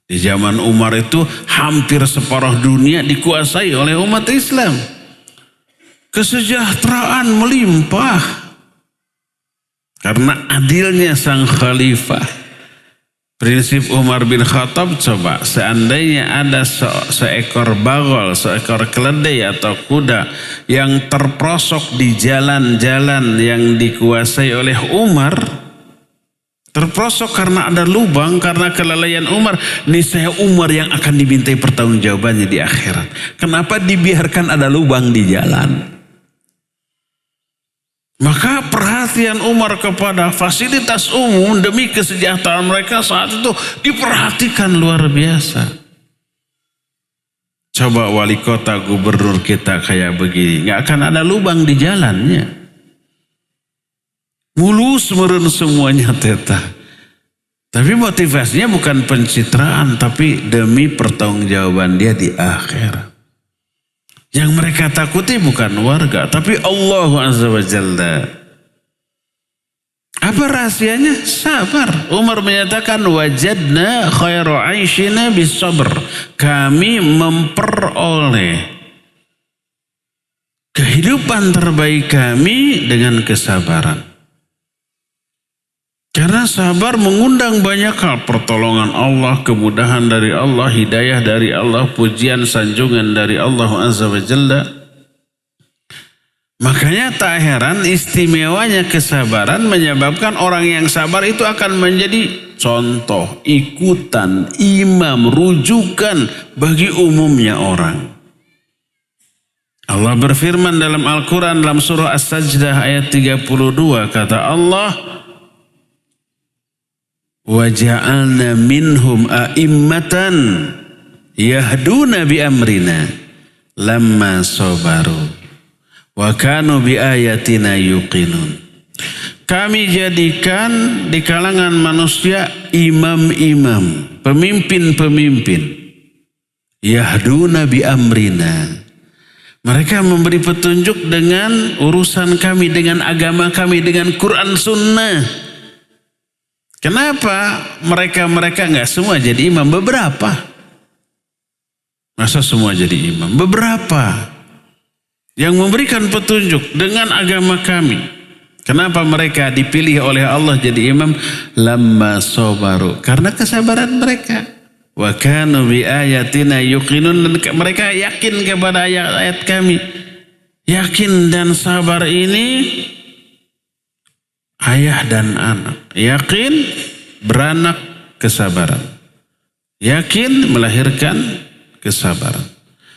Di zaman Umar itu hampir separuh dunia dikuasai oleh umat Islam. Kesejahteraan melimpah. Karena adilnya sang khalifah. Prinsip Umar bin Khattab, coba seandainya ada seekor bagol, seekor keledai atau kuda yang terprosok di jalan-jalan yang dikuasai oleh Umar, terprosok karena ada lubang, karena kelalaian Umar, niscaya Umar yang akan dimintai pertanggungjawabannya di akhirat. Kenapa dibiarkan ada lubang di jalan? Maka perhatian Umar kepada fasilitas umum demi kesejahteraan mereka saat itu diperhatikan luar biasa. Coba wali kota, gubernur kita kayak begini, nggak akan ada lubang di jalannya. Mulus meren semuanya teta. Tapi motivasinya bukan pencitraan, tapi demi pertanggungjawaban dia di akhirat. Yang mereka takuti bukan warga, tapi Allah Azza wa Jalla. Apa rahasianya? Sabar. Umar menyatakan, wajadna khairu aishina bisabr. Kami memperoleh kehidupan terbaik kami dengan kesabaran. Karena sabar mengundang banyak hal, pertolongan Allah, kemudahan dari Allah, hidayah dari Allah, pujian, sanjungan dari Allah Azza wa Jalla. Makanya tak heran istimewanya kesabaran menyebabkan orang yang sabar itu akan menjadi contoh, ikutan, imam, rujukan bagi umumnya orang. Allah berfirman dalam Al-Quran dalam surah As-Sajdah ayat 32, kata Allah, وَجَعَلْنَا مِنْهُمْ أَئِمَّةً يَهْدُونَ بِأَمْرِنَا لَمَّا صَبَرُوا وَكَانُوا بِآيَاتِنَا يُوقِنُونَ. Kami jadikan di kalangan manusia imam-imam, pemimpin-pemimpin. Yahduna bi amrina. Mereka memberi petunjuk dengan urusan kami, dengan agama kami, dengan Quran Sunnah. Kenapa mereka nggak semua jadi imam? Beberapa. Masa semua jadi imam? Beberapa yang memberikan petunjuk dengan agama kami. Kenapa mereka dipilih oleh Allah jadi imam? Lamma sabaru, karena kesabaran mereka. Wa kanu bi ayatina yuqinun, mereka yakin kepada ayat-ayat kami. Yakin dan sabar ini ayah dan anak. Yakin beranak kesabaran. Yakin melahirkan kesabaran.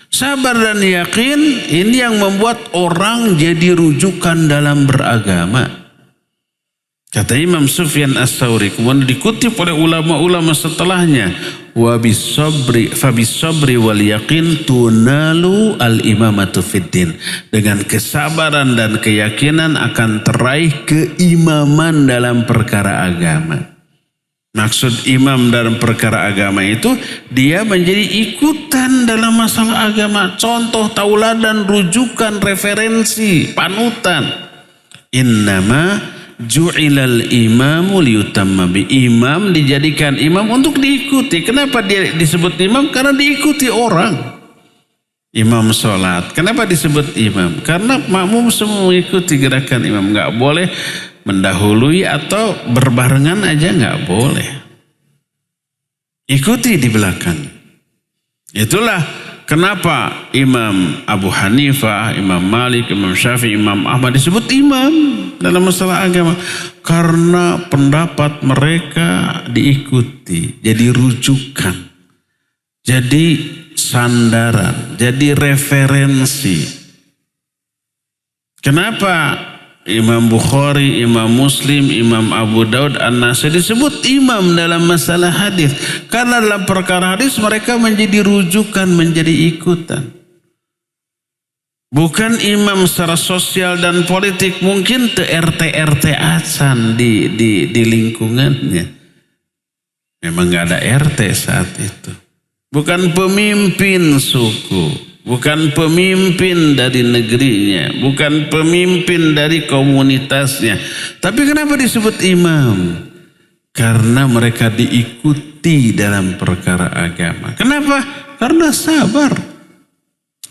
Sabar dan yakin ini yang membuat orang jadi rujukan dalam beragama. Kata Imam Sufyan Ats-Tsauri, kemudian dikutip oleh ulama-ulama setelahnya, wa bisabri wal yaqin tunalu al imamatu fiddin. Dengan kesabaran dan keyakinan akan teraih keimaman dalam perkara agama. Maksud imam dalam perkara agama itu dia menjadi ikutan dalam masalah agama, contoh, tauladan, rujukan, referensi, panutan. Innama ju'ilal imamu liyutamma bi. Imam dijadikan imam untuk diikuti. Kenapa dia disebut imam? Karena diikuti orang. Imam sholat, kenapa disebut imam? Karena makmum semua mengikuti gerakan imam. Nggak boleh mendahului atau berbarengan aja, nggak boleh. Ikuti di belakang. Itulah kenapa Imam Abu Hanifah, Imam Malik, Imam Syafi'i, Imam Ahmad disebut imam dalam masalah agama. Karena pendapat mereka diikuti, jadi rujukan, jadi sandaran, jadi referensi. Kenapa Imam Bukhari, Imam Muslim, Imam Abu Daud, An-Nasai disebut imam dalam masalah hadis? Karena dalam perkara hadis mereka menjadi rujukan, menjadi ikutan. Bukan imam secara sosial dan politik, mungkin RT acan di lingkungannya. Memang nggak ada RT saat itu. Bukan pemimpin suku. Bukan pemimpin dari negerinya, bukan pemimpin dari komunitasnya. Tapi kenapa disebut imam? Karena mereka diikuti dalam perkara agama. Kenapa? Karena sabar.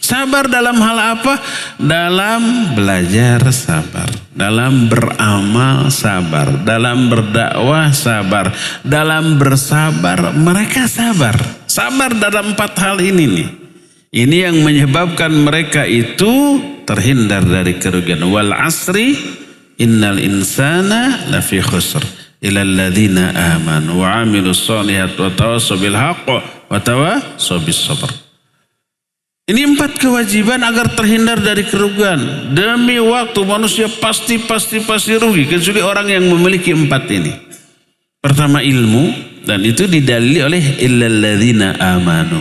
Sabar dalam hal apa? Dalam belajar sabar, dalam beramal sabar, dalam berdakwah sabar, dalam bersabar mereka sabar. Sabar dalam 4 hal ini nih. Ini yang menyebabkan mereka itu terhindar dari kerugian. Wal asri innal insana lafi khusr illal ladzina amanu wa amilus sholihat wa tawassaw bil haqq wa tawassaw bis sabr. Ini 4 kewajiban agar terhindar dari kerugian. Demi waktu manusia pasti rugi kecuali orang yang memiliki 4 ini. Pertama ilmu, dan itu didalili oleh illal ladzina amanu.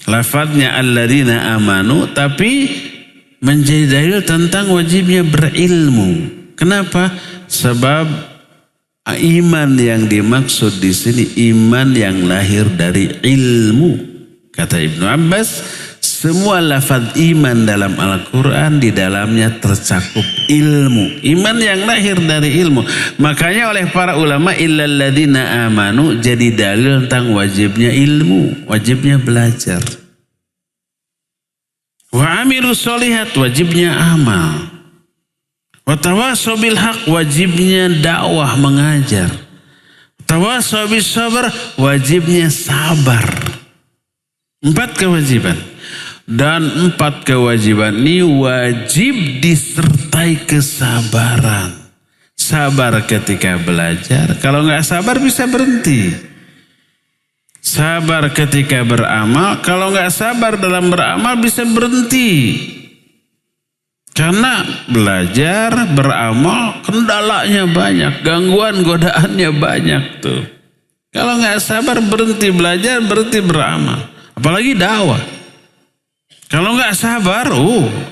Lafadznya alladzina amanu tapi menjadi dalil tentang wajibnya berilmu. Kenapa? Sebab iman yang dimaksud di sini iman yang lahir dari ilmu. Kata Ibnu Abbas, semua lafaz iman dalam Al-Quran di dalamnya tercakup ilmu. Iman yang lahir dari ilmu. Makanya oleh para ulama illal ladzina amanu jadi dalil tentang wajibnya ilmu, wajibnya belajar. Wa amilus sholihat wajibnya amal. Wa tawassaw bil haq wajibnya dakwah mengajar. Tawassaw bis sabr wajibnya sabar. 4 kewajiban. Dan 4 kewajiban ini wajib disertai kesabaran. Sabar ketika belajar. Kalau nggak sabar bisa berhenti. Sabar ketika beramal. Kalau nggak sabar dalam beramal bisa berhenti. Karena belajar, beramal, kendalanya banyak. Gangguan, godaannya banyak tuh. Kalau nggak sabar berhenti belajar, berhenti beramal. Apalagi dakwah. Kalau nggak sabar,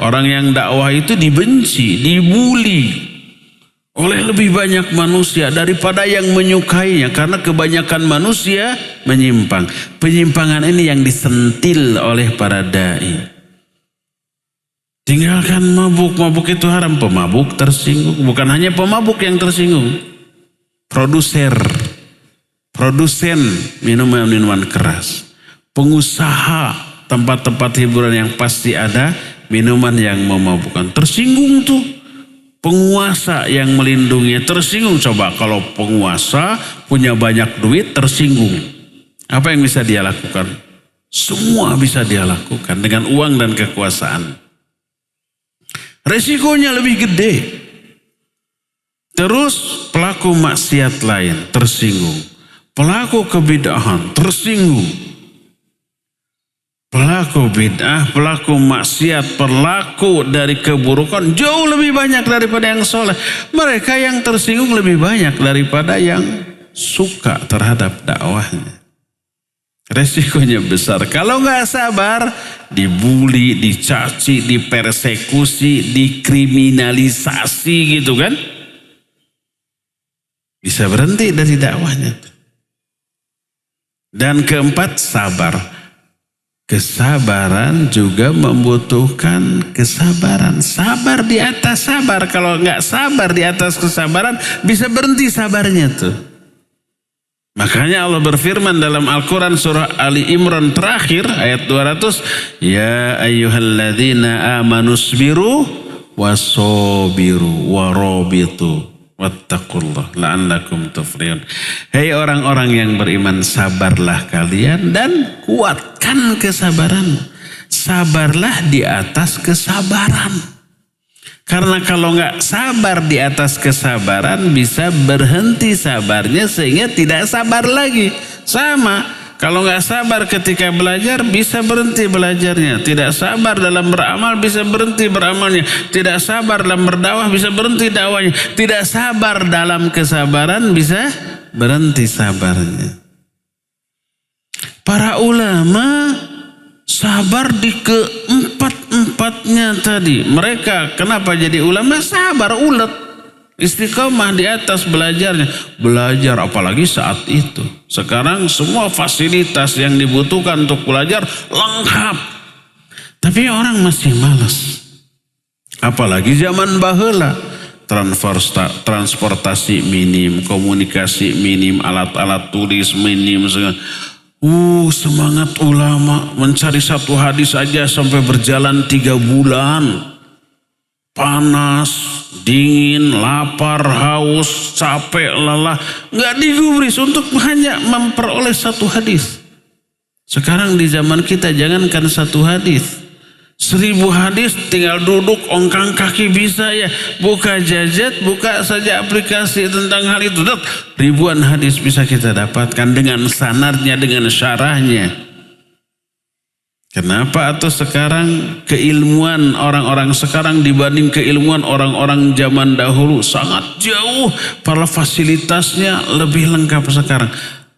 orang yang dakwah itu dibenci, dibuli oleh lebih banyak manusia daripada yang menyukainya. Karena kebanyakan manusia menyimpang. Penyimpangan ini yang disentil oleh para dai. Tinggalkan mabuk, mabuk itu haram. Pemabuk tersinggung. Bukan hanya pemabuk yang tersinggung. Produsen minuman-minuman keras. Pengusaha tempat-tempat hiburan yang pasti ada minuman yang memabukkan. Tersinggung tuh. Penguasa yang melindunginya tersinggung. Coba kalau penguasa punya banyak duit tersinggung. Apa yang bisa dia lakukan? Semua bisa dia lakukan dengan uang dan kekuasaan. Resikonya lebih gede. Terus pelaku maksiat lain tersinggung. Pelaku kebid'ahan tersinggung. Pelaku bid'ah, pelaku maksiat, pelaku dari keburukan jauh lebih banyak daripada yang soleh. Mereka yang tersinggung lebih banyak daripada yang suka terhadap dakwahnya. Resikonya besar. Kalau nggak sabar, dibully, dicaci, dipersekusi, dikriminalisasi gitu kan. Bisa berhenti dari dakwahnya. Dan keempat, sabar. Kesabaran juga membutuhkan kesabaran. Sabar di atas sabar. Kalau nggak sabar di atas kesabaran, bisa berhenti sabarnya tuh. Makanya Allah berfirman dalam Al-Quran surah Ali Imran terakhir ayat 200. Ya ayyuhalladzina amanusbiru wasobiru warobitu wattaqullah la'allakum tuflihun. Hei orang-orang yang beriman, sabarlah kalian dan kuatkan kesabaran. Sabarlah di atas kesabaran. Karena kalau nggak sabar di atas kesabaran bisa berhenti sabarnya sehingga tidak sabar lagi. Sama. Kalau nggak sabar ketika belajar bisa berhenti belajarnya. Tidak sabar dalam beramal bisa berhenti beramalnya. Tidak sabar dalam berdakwah bisa berhenti dakwahnya. Tidak sabar dalam kesabaran bisa berhenti sabarnya. Para ulama sabar di keempat-empatnya tadi. Mereka kenapa jadi ulama? Sabar, ulet. Istiqomah di atas belajarnya. Belajar apalagi saat itu. Sekarang semua fasilitas yang dibutuhkan untuk belajar lengkap. Tapi orang masih malas. Apalagi zaman baheula. Transportasi minim, komunikasi minim, alat-alat tulis minim. Semangat ulama mencari satu hadis saja sampai berjalan 3 bulan. Panas, dingin, lapar, haus, capek, lelah. Nggak digubris untuk hanya memperoleh satu hadis. Sekarang di zaman kita jangankan satu hadis. 1000 hadis tinggal duduk ongkang kaki bisa ya. Buka Jazat, buka saja aplikasi tentang hal itu. Ribuan hadis bisa kita dapatkan dengan sanadnya, dengan syarahnya. Kenapa? Atau sekarang keilmuan orang-orang sekarang dibanding keilmuan orang-orang zaman dahulu sangat jauh. Para fasilitasnya lebih lengkap sekarang.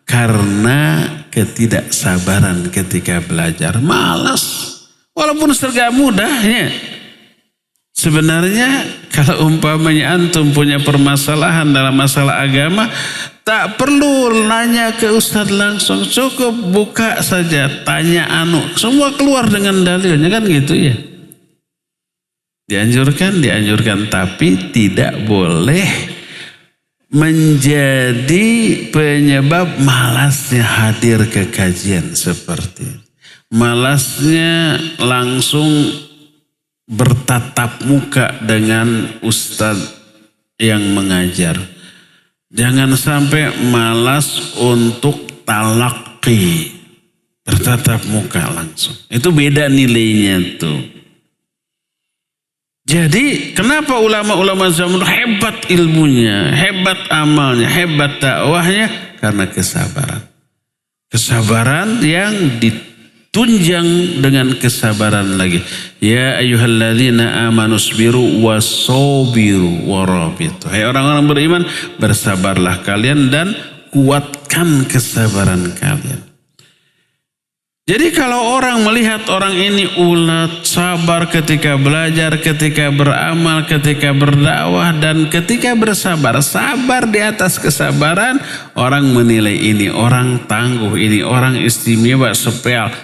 Karena ketidaksabaran ketika belajar. Malas. Walaupun serba mudahnya. Sebenarnya kalau umpamanya antum punya permasalahan dalam masalah agama, tak perlu nanya ke ustadz langsung, cukup buka saja, tanya semua keluar dengan dalilnya, kan gitu ya. Dianjurkan, tapi tidak boleh menjadi penyebab malasnya hadir ke kajian seperti itu. Malasnya langsung bertatap muka dengan ustadz yang mengajar. Jangan sampai malas untuk talaqi, bertatap muka langsung. Itu beda nilainya tuh. Jadi kenapa ulama-ulama zaman hebat ilmunya, hebat amalnya, hebat dakwahnya? Karena kesabaran. Kesabaran yang tunjang dengan kesabaran lagi. Ya ayyuhalladzina amanu sabiru wasabiru warabitu. Hai orang-orang beriman, bersabarlah kalian dan kuatkan kesabaran kalian. Jadi kalau orang melihat orang ini ulet, sabar ketika belajar, ketika beramal, ketika berdakwah, dan ketika bersabar, sabar di atas kesabaran, orang menilai ini orang tangguh, ini orang istimewa,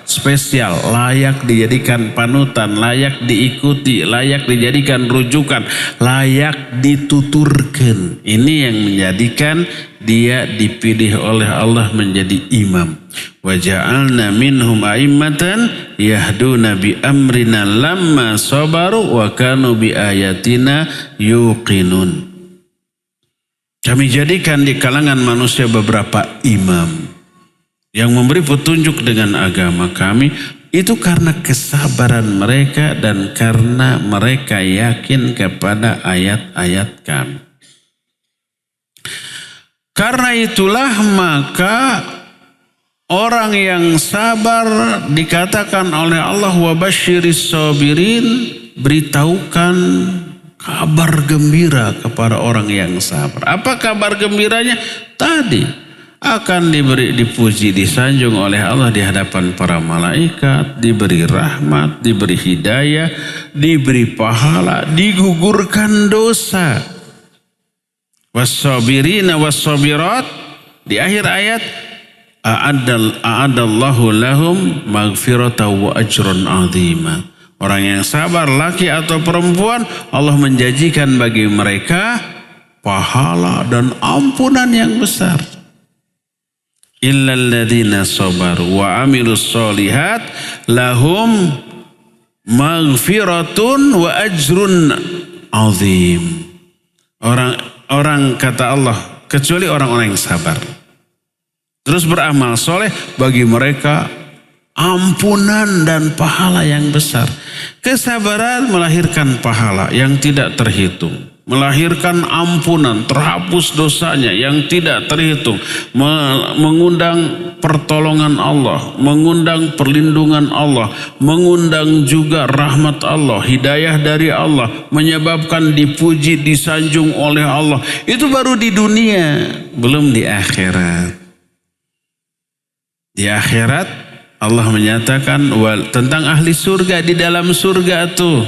spesial, layak dijadikan panutan, layak diikuti, layak dijadikan rujukan, layak dituturkan. Ini yang menjadikan dia dipilih oleh Allah menjadi imam. Wa ja'alna minhum a'immatan yahduna bi amrina lamma sabaru wa kanu bi ayatina yuqinun. Kami jadikan di kalangan manusia beberapa imam yang memberi petunjuk dengan agama kami, itu karena kesabaran mereka dan karena mereka yakin kepada ayat-ayat kami. Karena itulah maka orang yang sabar dikatakan oleh Allah wa basyiris sabirin, beritahukan kabar gembira kepada orang yang sabar. Apa kabar gembiranya? Tadi akan dipuji, disanjung oleh Allah di hadapan para malaikat, diberi rahmat, diberi hidayah, diberi pahala, digugurkan dosa. Was-sabirina was-sabirat, di akhir ayat a'adallahu lahum maghfiratan wa ajrun 'azima. Orang yang sabar, laki atau perempuan, Allah menjanjikan bagi mereka pahala dan ampunan yang besar. Illal ladzina sabaru wa amilus sholihat lahum maghfiratun wa ajrun 'azim. Orang kata Allah, kecuali orang-orang yang sabar terus beramal soleh, bagi mereka ampunan dan pahala yang besar. Kesabaran melahirkan pahala yang tidak terhitung, melahirkan ampunan, terhapus dosanya yang tidak terhitung, mengundang pertolongan Allah, mengundang perlindungan Allah, mengundang juga rahmat Allah, hidayah dari Allah, menyebabkan dipuji, disanjung oleh Allah. Itu baru di dunia, belum di akhirat. Di akhirat Allah menyatakan tentang ahli surga di dalam surga tuh.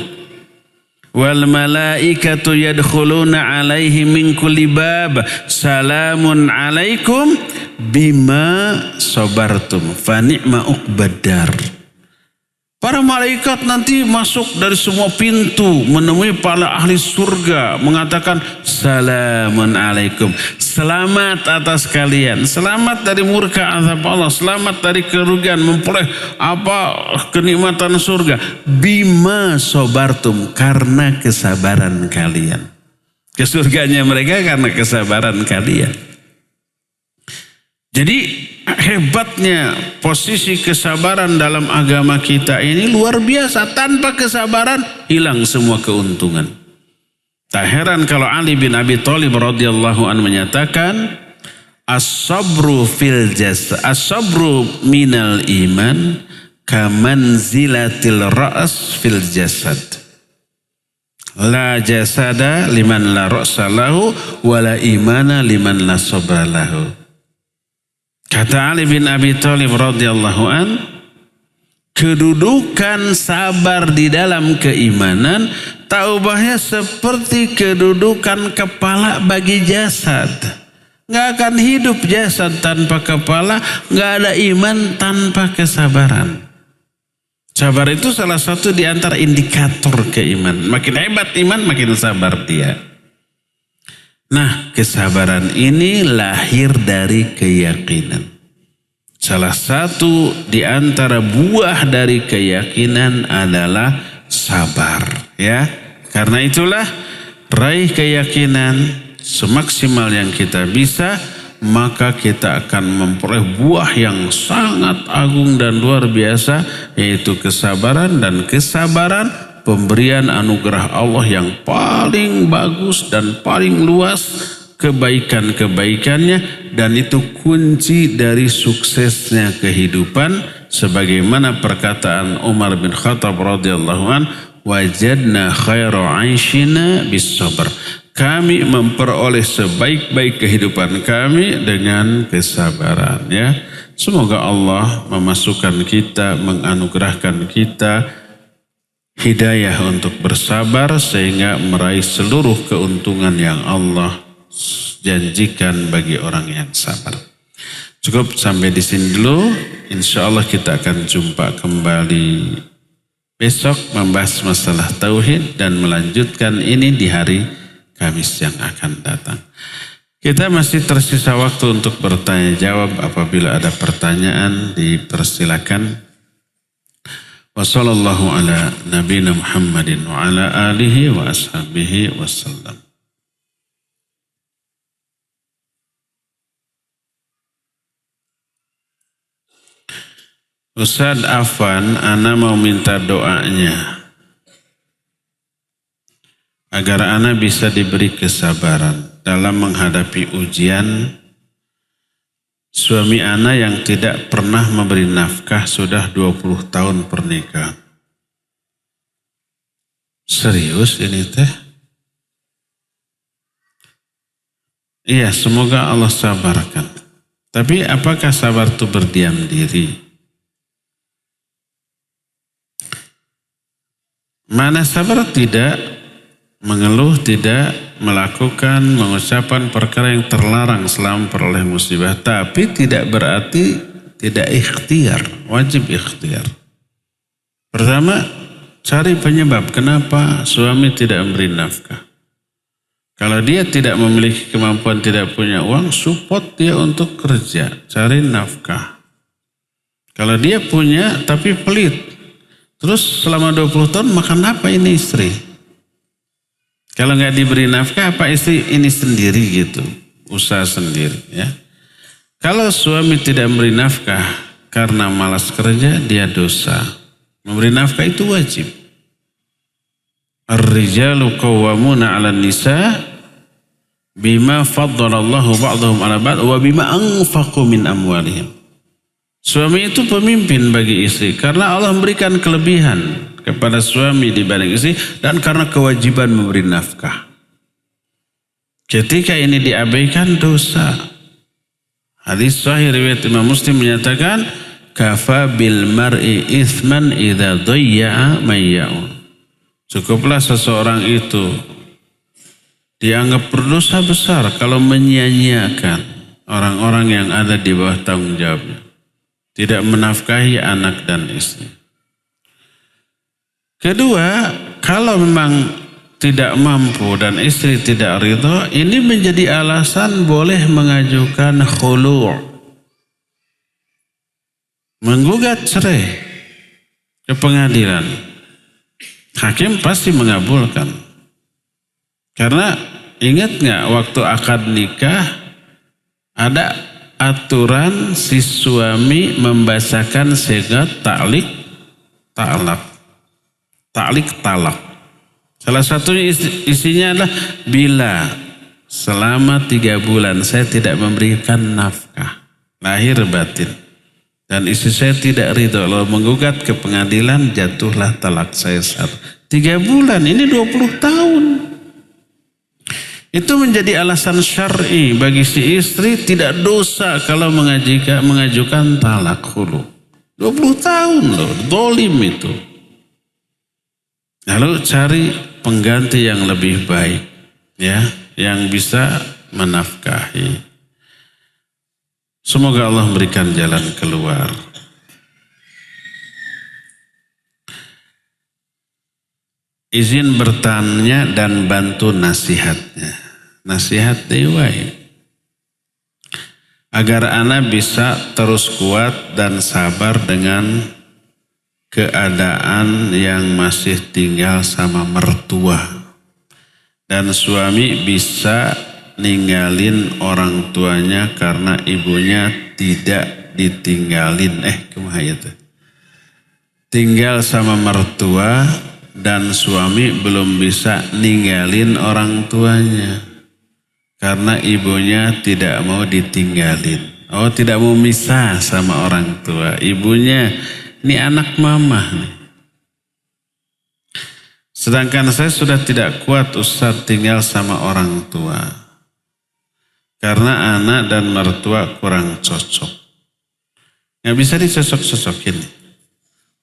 Wal malaikatu yadkhuluna alaihi min kulli bab salamun alaikum bima sabartum fa ni'ma uqbadar. Para malaikat nanti masuk dari semua pintu menemui para ahli surga mengatakan salamun alaikum. Selamat atas kalian. Selamat dari murka azab Allah. Selamat dari kerugian memperoleh kenikmatan surga. Bima sobartum, karena kesabaran kalian. Ke surganya mereka karena kesabaran kalian. Jadi hebatnya posisi kesabaran dalam agama kita ini luar biasa. Tanpa kesabaran hilang semua keuntungan. Tak heran kalau Ali bin Abi Thalib radhiyallahu anhu menyatakan as-sabru fil jasad, as-sabru minal iman kamanzilatil ra's fil jasad. La jasada liman la ra'sa lahu wala imana liman la sabra lahu. Kata Ali bin Abi Thalib radhiyallahu an, kedudukan sabar di dalam keimanan taubahnya seperti kedudukan kepala bagi jasad. Nggak akan hidup jasad tanpa kepala, nggak ada iman tanpa kesabaran. Sabar itu salah satu di antara indikator keimanan. Makin hebat iman, makin sabar dia. Nah, kesabaran ini lahir dari keyakinan. Salah satu di antara buah dari keyakinan adalah sabar, ya. Karena itulah raih keyakinan semaksimal yang kita bisa, maka kita akan memperoleh buah yang sangat agung dan luar biasa, yaitu kesabaran. Dan kesabaran pemberian anugerah Allah yang paling bagus dan paling luas kebaikan-kebaikannya, dan itu kunci dari suksesnya kehidupan, sebagaimana perkataan Umar bin Khattab radhiyallahu an, wajadna khaira 'aishina bis sabr. Kami memperoleh sebaik-baik kehidupan kami dengan kesabaran, ya. Semoga Allah memasukkan kita, menganugerahkan kita hidayah untuk bersabar sehingga meraih seluruh keuntungan yang Allah janjikan bagi orang yang sabar. Cukup sampai di sini dulu. Insya Allah kita akan jumpa kembali besok membahas masalah tauhid dan melanjutkan ini di hari Kamis yang akan datang. Kita masih tersisa waktu untuk bertanya jawab. Apabila ada pertanyaan dipersilakan. Wassallallahu ala nabiyina Muhammadin wa ala alihi wa ashabihi wasallam. Ustaz Afwan, ana mau minta doanya agar ana bisa diberi kesabaran dalam menghadapi ujian. Suami ana yang tidak pernah memberi nafkah sudah 20 tahun pernikahan. Serius ini teh? Iya, semoga Allah sabarkan. Tapi apakah sabar itu berdiam diri? Mana sabar tidak mengeluh, tidak melakukan, mengucapkan perkara yang terlarang selama peroleh musibah. Tapi tidak berarti tidak ikhtiar, wajib ikhtiar. Pertama, cari penyebab kenapa suami tidak memberi nafkah. Kalau dia tidak memiliki kemampuan, tidak punya uang, support dia untuk kerja, cari nafkah. Kalau dia punya tapi pelit, terus selama 20 tahun makan apa ini istri? Kalau nggak diberi nafkah, apa istri ini sendiri gitu, usaha sendiri, ya. Kalau suami tidak memberi nafkah karena malas kerja, dia dosa. Memberi nafkah itu wajib. Ar-rijalu qawwamuna 'alan nisa bima faddalallahu ba'dahum 'ala ba'd wa bima anfaqu min amwalihim. Suami itu pemimpin bagi istri karena Allah memberikan kelebihan kepada suami dibanding istri dan karena kewajiban memberi nafkah. Ketika ini diabaikan, dosa. Hadis sahih riwayat Imam Muslim menyatakan, kafa bil mar'i ithman idza dayya'a mayya'u. Cukuplah seseorang itu dianggap berdosa besar kalau menyia-nyiakan orang-orang yang ada di bawah tanggung jawabnya. Tidak menafkahi anak dan istri. Kedua, kalau memang tidak mampu dan istri tidak ridho, ini menjadi alasan boleh mengajukan khulu', menggugat cerai ke pengadilan. Hakim pasti mengabulkan. Karena ingat nggak waktu akad nikah ada aturan si suami membacakan sigat ta'liq talak. Salah satunya isinya adalah bila selama 3 bulan saya tidak memberikan nafkah lahir batin dan istri saya tidak ridho, lalu menggugat ke pengadilan, jatuhlah talak saya 1. 3 bulan, ini 20 tahun. Itu menjadi alasan syar'i bagi si istri tidak dosa kalau mengajukan talak khulu. 20 tahun loh, zalim itu. Lalu cari pengganti yang lebih baik, ya, yang bisa menafkahi. Semoga Allah memberikan jalan keluar. Izin bertanya dan bantu nasihatnya. Nasihat diwai. Agar ana bisa terus kuat dan sabar dengan keadaan yang masih tinggal sama mertua. Dan suami bisa ninggalin orang tuanya karena ibunya tidak ditinggalin. Kumaha itu? Tinggal sama mertua dan suami belum bisa ninggalin orang tuanya karena ibunya tidak mau ditinggalin. Oh, tidak mau misah sama orang tua. Ibunya, ini anak mama nih. Sedangkan saya sudah tidak kuat Ustaz tinggal sama orang tua. Karena anak dan mertua kurang cocok. Nggak bisa dicocok-cocokin.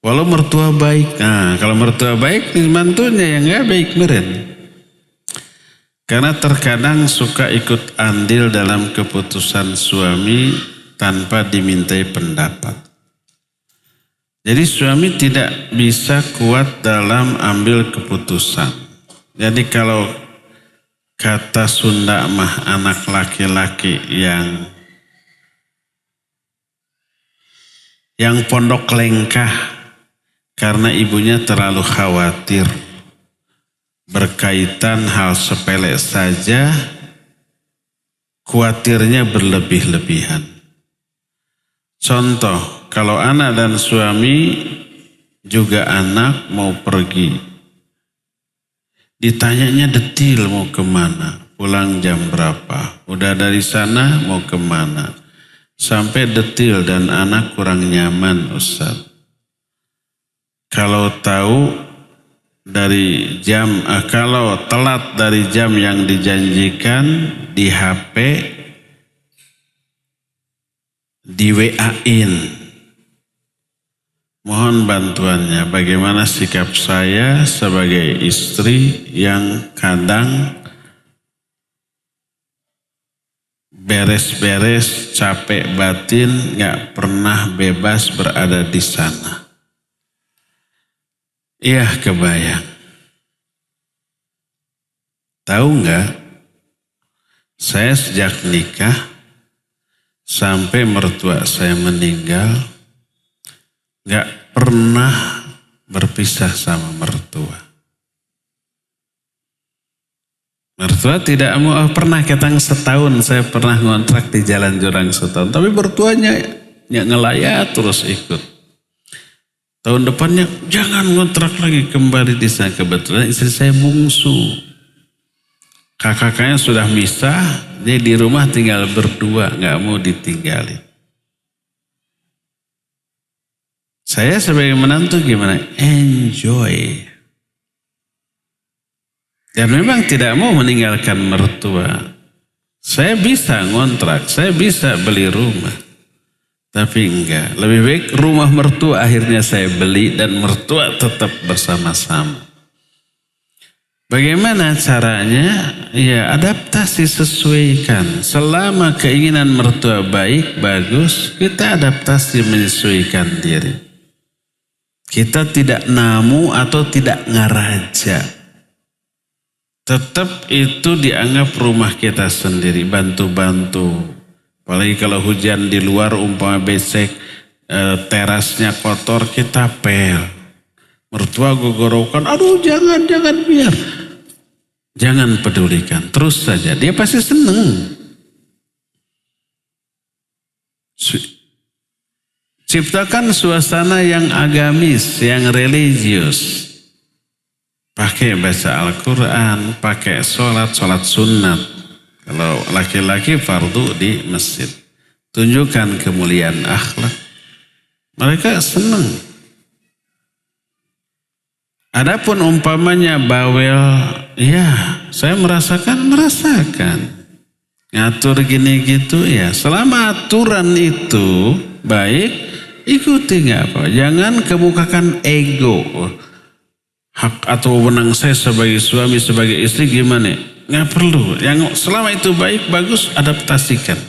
Walau mertua baik. Nah, kalau mertua baik, mantunya yang nggak baik meren. Karena terkadang suka ikut andil dalam keputusan suami tanpa dimintai pendapat. Jadi suami tidak bisa kuat dalam ambil keputusan. Jadi kalau kata Sunda mah anak laki-laki yang pondok lengkah karena ibunya terlalu khawatir berkaitan hal sepele saja, khawatirnya berlebih-lebihan. Contoh, kalau anak dan suami juga anak mau pergi, ditanyanya detil mau kemana, pulang jam berapa, udah dari sana mau kemana, sampai detil dan anak kurang nyaman Ustaz. Kalau tahu dari jam, kalau telat dari jam yang dijanjikan di HP, di WA-in. Mohon bantuannya, bagaimana sikap saya sebagai istri yang kadang beres-beres capek batin, gak pernah bebas berada di sana. Iya kebayang. Tahu nggak? Saya sejak nikah sampai mertua saya meninggal nggak pernah berpisah sama mertua. Mertua tidak mau pernah, ketang setahun saya pernah ngontrak di Jalan Jurang setahun, tapi mertuanya ngelayat terus ikut. Tahun depannya jangan ngontrak lagi, kembali di sana. Kebetulan istri saya bungsu. Kakaknya sudah misah, dia di rumah tinggal berdua, nggak mau ditinggalin. Saya sebagai menantu gimana? Enjoy. Dan memang tidak mau meninggalkan mertua. Saya bisa ngontrak, saya bisa beli rumah. Tapi enggak, lebih baik rumah mertua akhirnya saya beli dan mertua tetap bersama-sama. Bagaimana caranya? Ya adaptasi, sesuaikan. Selama keinginan mertua baik, bagus, kita adaptasi menyesuaikan diri. Kita tidak namu atau tidak ngaraja. Tetap itu dianggap rumah kita sendiri, bantu-bantu. Apalagi kalau hujan di luar umpama becek, terasnya kotor, kita pel. Mertua gogorokan, aduh jangan biar. Jangan pedulikan, terus saja. Dia pasti seneng. Ciptakan suasana yang agamis, yang religius. Pakai baca Al-Quran, pakai sholat sunat. Kalau laki-laki fardu di masjid. Tunjukkan kemuliaan akhlak. Mereka senang. Adapun umpamanya bawel, ya saya merasakan. Ngatur gini gitu ya. Selama aturan itu baik, ikuti nggak apa. Jangan kemukakan ego. Hak atau wewenang saya sebagai suami, sebagai istri gimana? Nggak perlu. Yang selama itu baik, bagus, adaptasikan.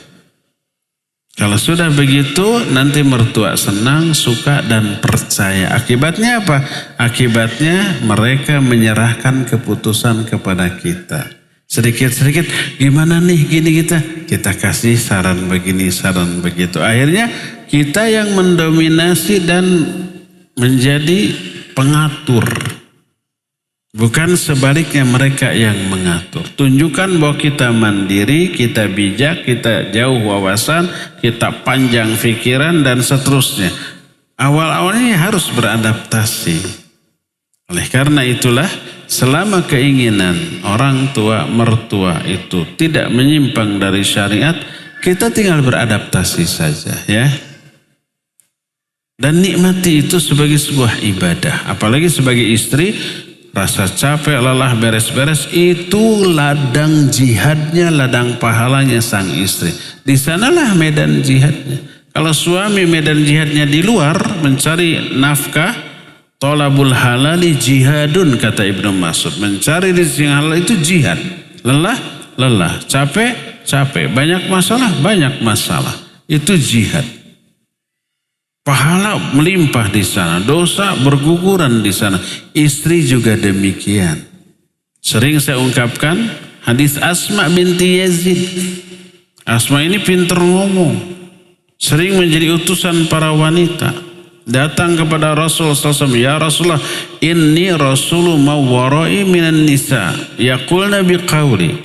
Kalau sudah begitu, nanti mertua senang, suka, dan percaya. Akibatnya apa? Akibatnya mereka menyerahkan keputusan kepada kita. Sedikit-sedikit, gimana nih gini kita kasih saran begini, saran begitu. Akhirnya kita yang mendominasi dan menjadi pengatur. Bukan sebaliknya mereka yang mengatur. Tunjukkan bahwa kita mandiri, kita bijak, kita jauh wawasan, kita panjang pikiran dan seterusnya. Awal-awalnya harus beradaptasi. Oleh karena itulah selama keinginan orang tua mertua itu tidak menyimpang dari syariat, kita tinggal beradaptasi saja ya. Dan nikmati itu sebagai sebuah ibadah. Apalagi sebagai istri, rasa capek, lelah, beres-beres itu ladang jihadnya, ladang pahalanya sang istri. Di sanalah medan jihadnya. Kalau suami medan jihadnya di luar mencari nafkah, tolabul halali jihadun kata Ibnu Mas'ud. Mencari rezeki yang halal itu jihad. Lelah, capek, banyak masalah. Itu jihad. Pahala melimpah di sana, dosa berguguran di sana. Istri juga demikian. Sering saya ungkapkan hadis Asma binti Yazid. Asma ini pintar ngomong. Sering menjadi utusan para wanita. Datang kepada Rasul SAW. Ya Rasulullah, inni rasulu mawwarai minan nisa. Yaqulna biqawli.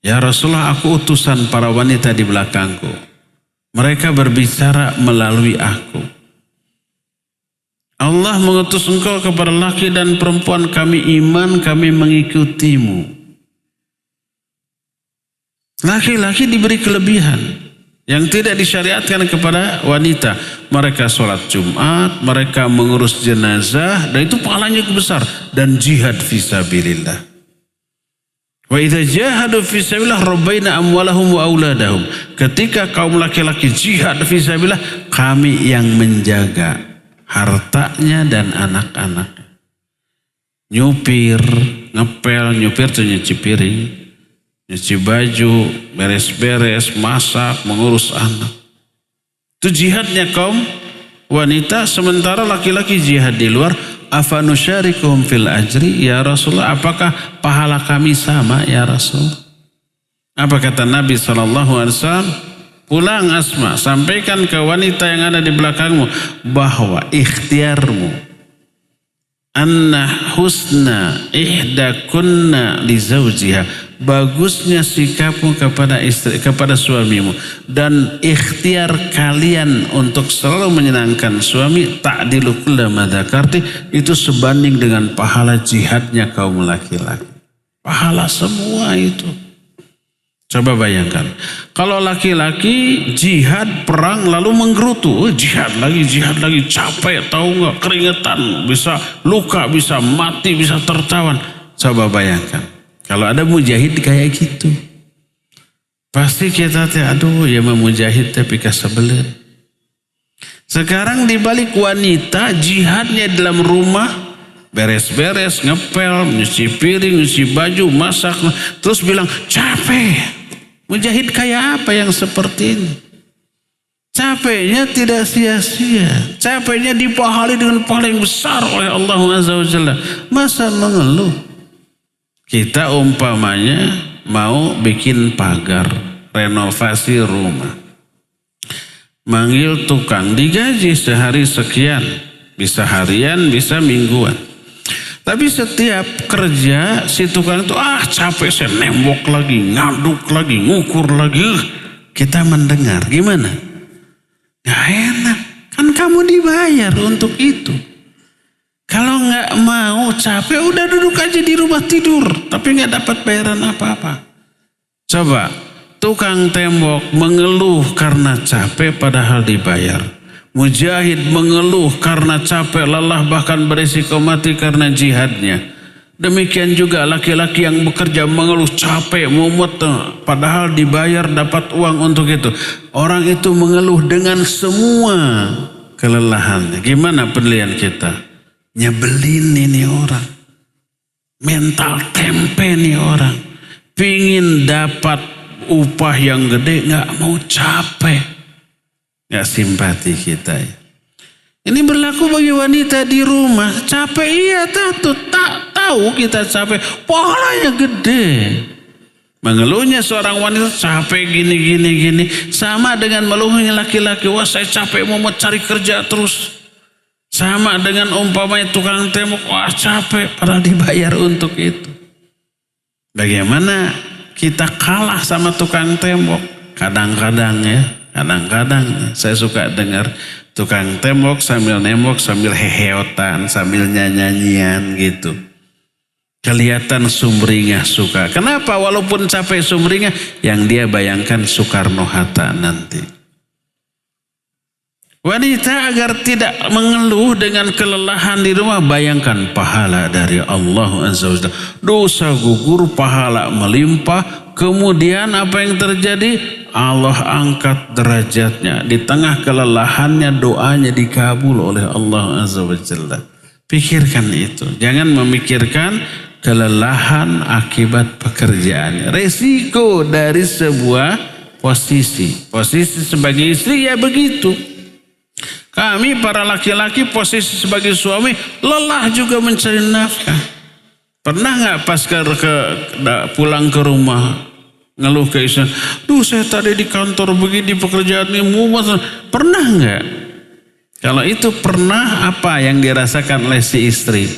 Ya Rasulullah, aku utusan para wanita di belakangku. Mereka berbicara melalui aku. Allah mengutus engkau kepada laki dan perempuan, kami iman, kami mengikutimu. Laki-laki diberi kelebihan yang tidak disyariatkan kepada wanita. Mereka sholat Jumat, mereka mengurus jenazah, dan itu pahalanya besar. Dan jihad fisabilillah. Wa idza jahadu fi sabilillah rabbaina amwalahum wa auladahum. Ketika kaum laki-laki jihad fi sabilillah, kami yang menjaga hartanya dan anak-anak. Nyupir, ngepel, nyupir itu nyuci piring, nyuci baju, beres-beres, masak, mengurus anak. Itu jihadnya kaum wanita, sementara laki-laki jihad di luar. Afanusyarikum fil ajri ya Rasulullah, apakah pahala kami sama ya Rasul? Apa kata Nabi SAW? Pulang Asma, sampaikan ke wanita yang ada di belakangmu bahwa ikhtiarmu anna husna ihdakunna li zawjiha, bagusnya sikapmu kepada istri, kepada suamimu, dan ikhtiar kalian untuk selalu menyenangkan suami, ta'dilu kulla ma dzakarti, itu sebanding dengan pahala jihadnya kaum laki-laki. Pahala semua itu. Coba bayangkan, kalau laki-laki jihad perang lalu menggerutu, jihad lagi, capek, tahu nggak, keringetan, bisa luka, bisa mati, bisa tertawan. Coba bayangkan, kalau ada mujahid kayak gitu, pasti kita aduh ya mujahid tapi kasebeler. Sekarang dibalik wanita jihadnya dalam rumah, beres-beres, ngepel, nyuci piring, nyuci baju, masak, terus bilang capek. Mujahid kayak apa yang seperti ini? Capeknya tidak sia-sia. Capeknya dipahalai dengan pahala yang besar oleh Allah Azza wa Jalla. Masa mengeluh? Kita umpamanya mau bikin pagar, renovasi rumah. Manggil tukang, digaji sehari sekian. Bisa harian, bisa mingguan. Tapi setiap kerja si tukang itu capek, saya nembok lagi, ngaduk lagi, ngukur lagi. Kita mendengar, gimana? Gak enak, kan kamu dibayar untuk itu. Kalau gak mau capek, udah duduk aja di rumah tidur, tapi gak dapat bayaran apa-apa. Coba, tukang tembok mengeluh karena capek padahal dibayar. Mujahid mengeluh karena capek, lelah, bahkan berisiko mati karena jihadnya. Demikian juga laki-laki yang bekerja mengeluh capek, mumet, padahal dibayar, dapat uang untuk itu. Orang itu mengeluh dengan semua kelelahannya. Gimana penilaian kita? Nyebelin ini orang. Mental tempe nih orang. Pingin dapat upah yang gede, gak mau capek. Gak simpati kita ya. Ini berlaku bagi wanita di rumah. Capek iya, tak tahu kita capek. Pahalanya gede. Mengeluhnya seorang wanita capek gini. Sama dengan meluhnya laki-laki. Wah saya capek mau cari kerja terus. Sama dengan umpamanya tukang tembok. Wah capek padahal dibayar untuk itu. Bagaimana kita kalah sama tukang tembok? Kadang-kadang saya suka dengar tukang tembok sambil nembok, sambil heheotan, sambil nyanyian gitu. Kelihatan sumringah suka. Kenapa? Walaupun capek sumringah, yang dia bayangkan Soekarno-Hatta nanti. Wanita agar tidak mengeluh dengan kelelahan di rumah, bayangkan pahala dari Allah Azza wa Jalla. Dosa gugur, pahala melimpah. Kemudian apa yang terjadi? Allah angkat derajatnya. Di tengah kelelahannya, doanya dikabul oleh Allah Azza wa Jalla. Pikirkan itu. Jangan memikirkan kelelahan akibat pekerjaan. Resiko dari sebuah posisi. Posisi sebagai istri ya begitu. Kami para laki-laki posisi sebagai suami lelah juga mencari nafkah. Pernah nggak pas pulang ke rumah ngeluh ke istri, saya tadi di kantor begini pekerjaan ini mumet. Pernah nggak? Kalau itu pernah, apa yang dirasakan oleh si istri?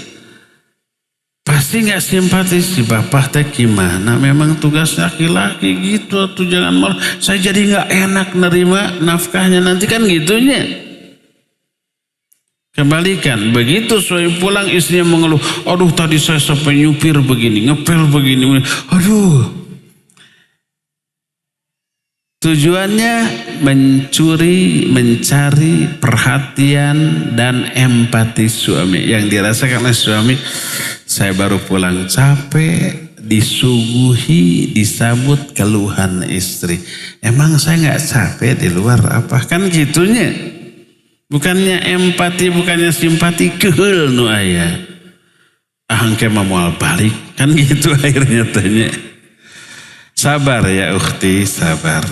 Pasti nggak simpati si bapak teh gimana? Memang tugas laki-laki gitu tuh, jangan malah saya jadi nggak enak nerima nafkahnya nanti kan gitunya. Kembalikan, begitu suami pulang istrinya mengeluh, aduh tadi saya sampai nyupir begini, ngepel begini, aduh. Tujuannya mencari perhatian dan empati suami. Yang dirasakan oleh suami, saya baru pulang capek, disuguhi, disambut keluhan istri. Emang saya nggak capek di luar apa? Kan gitunya. Bukannya empati, bukannya simpati, keheul nu aya. Engke mah moal balik, kan gitu akhirnya tanya. Sabar ya ukhti, sabar.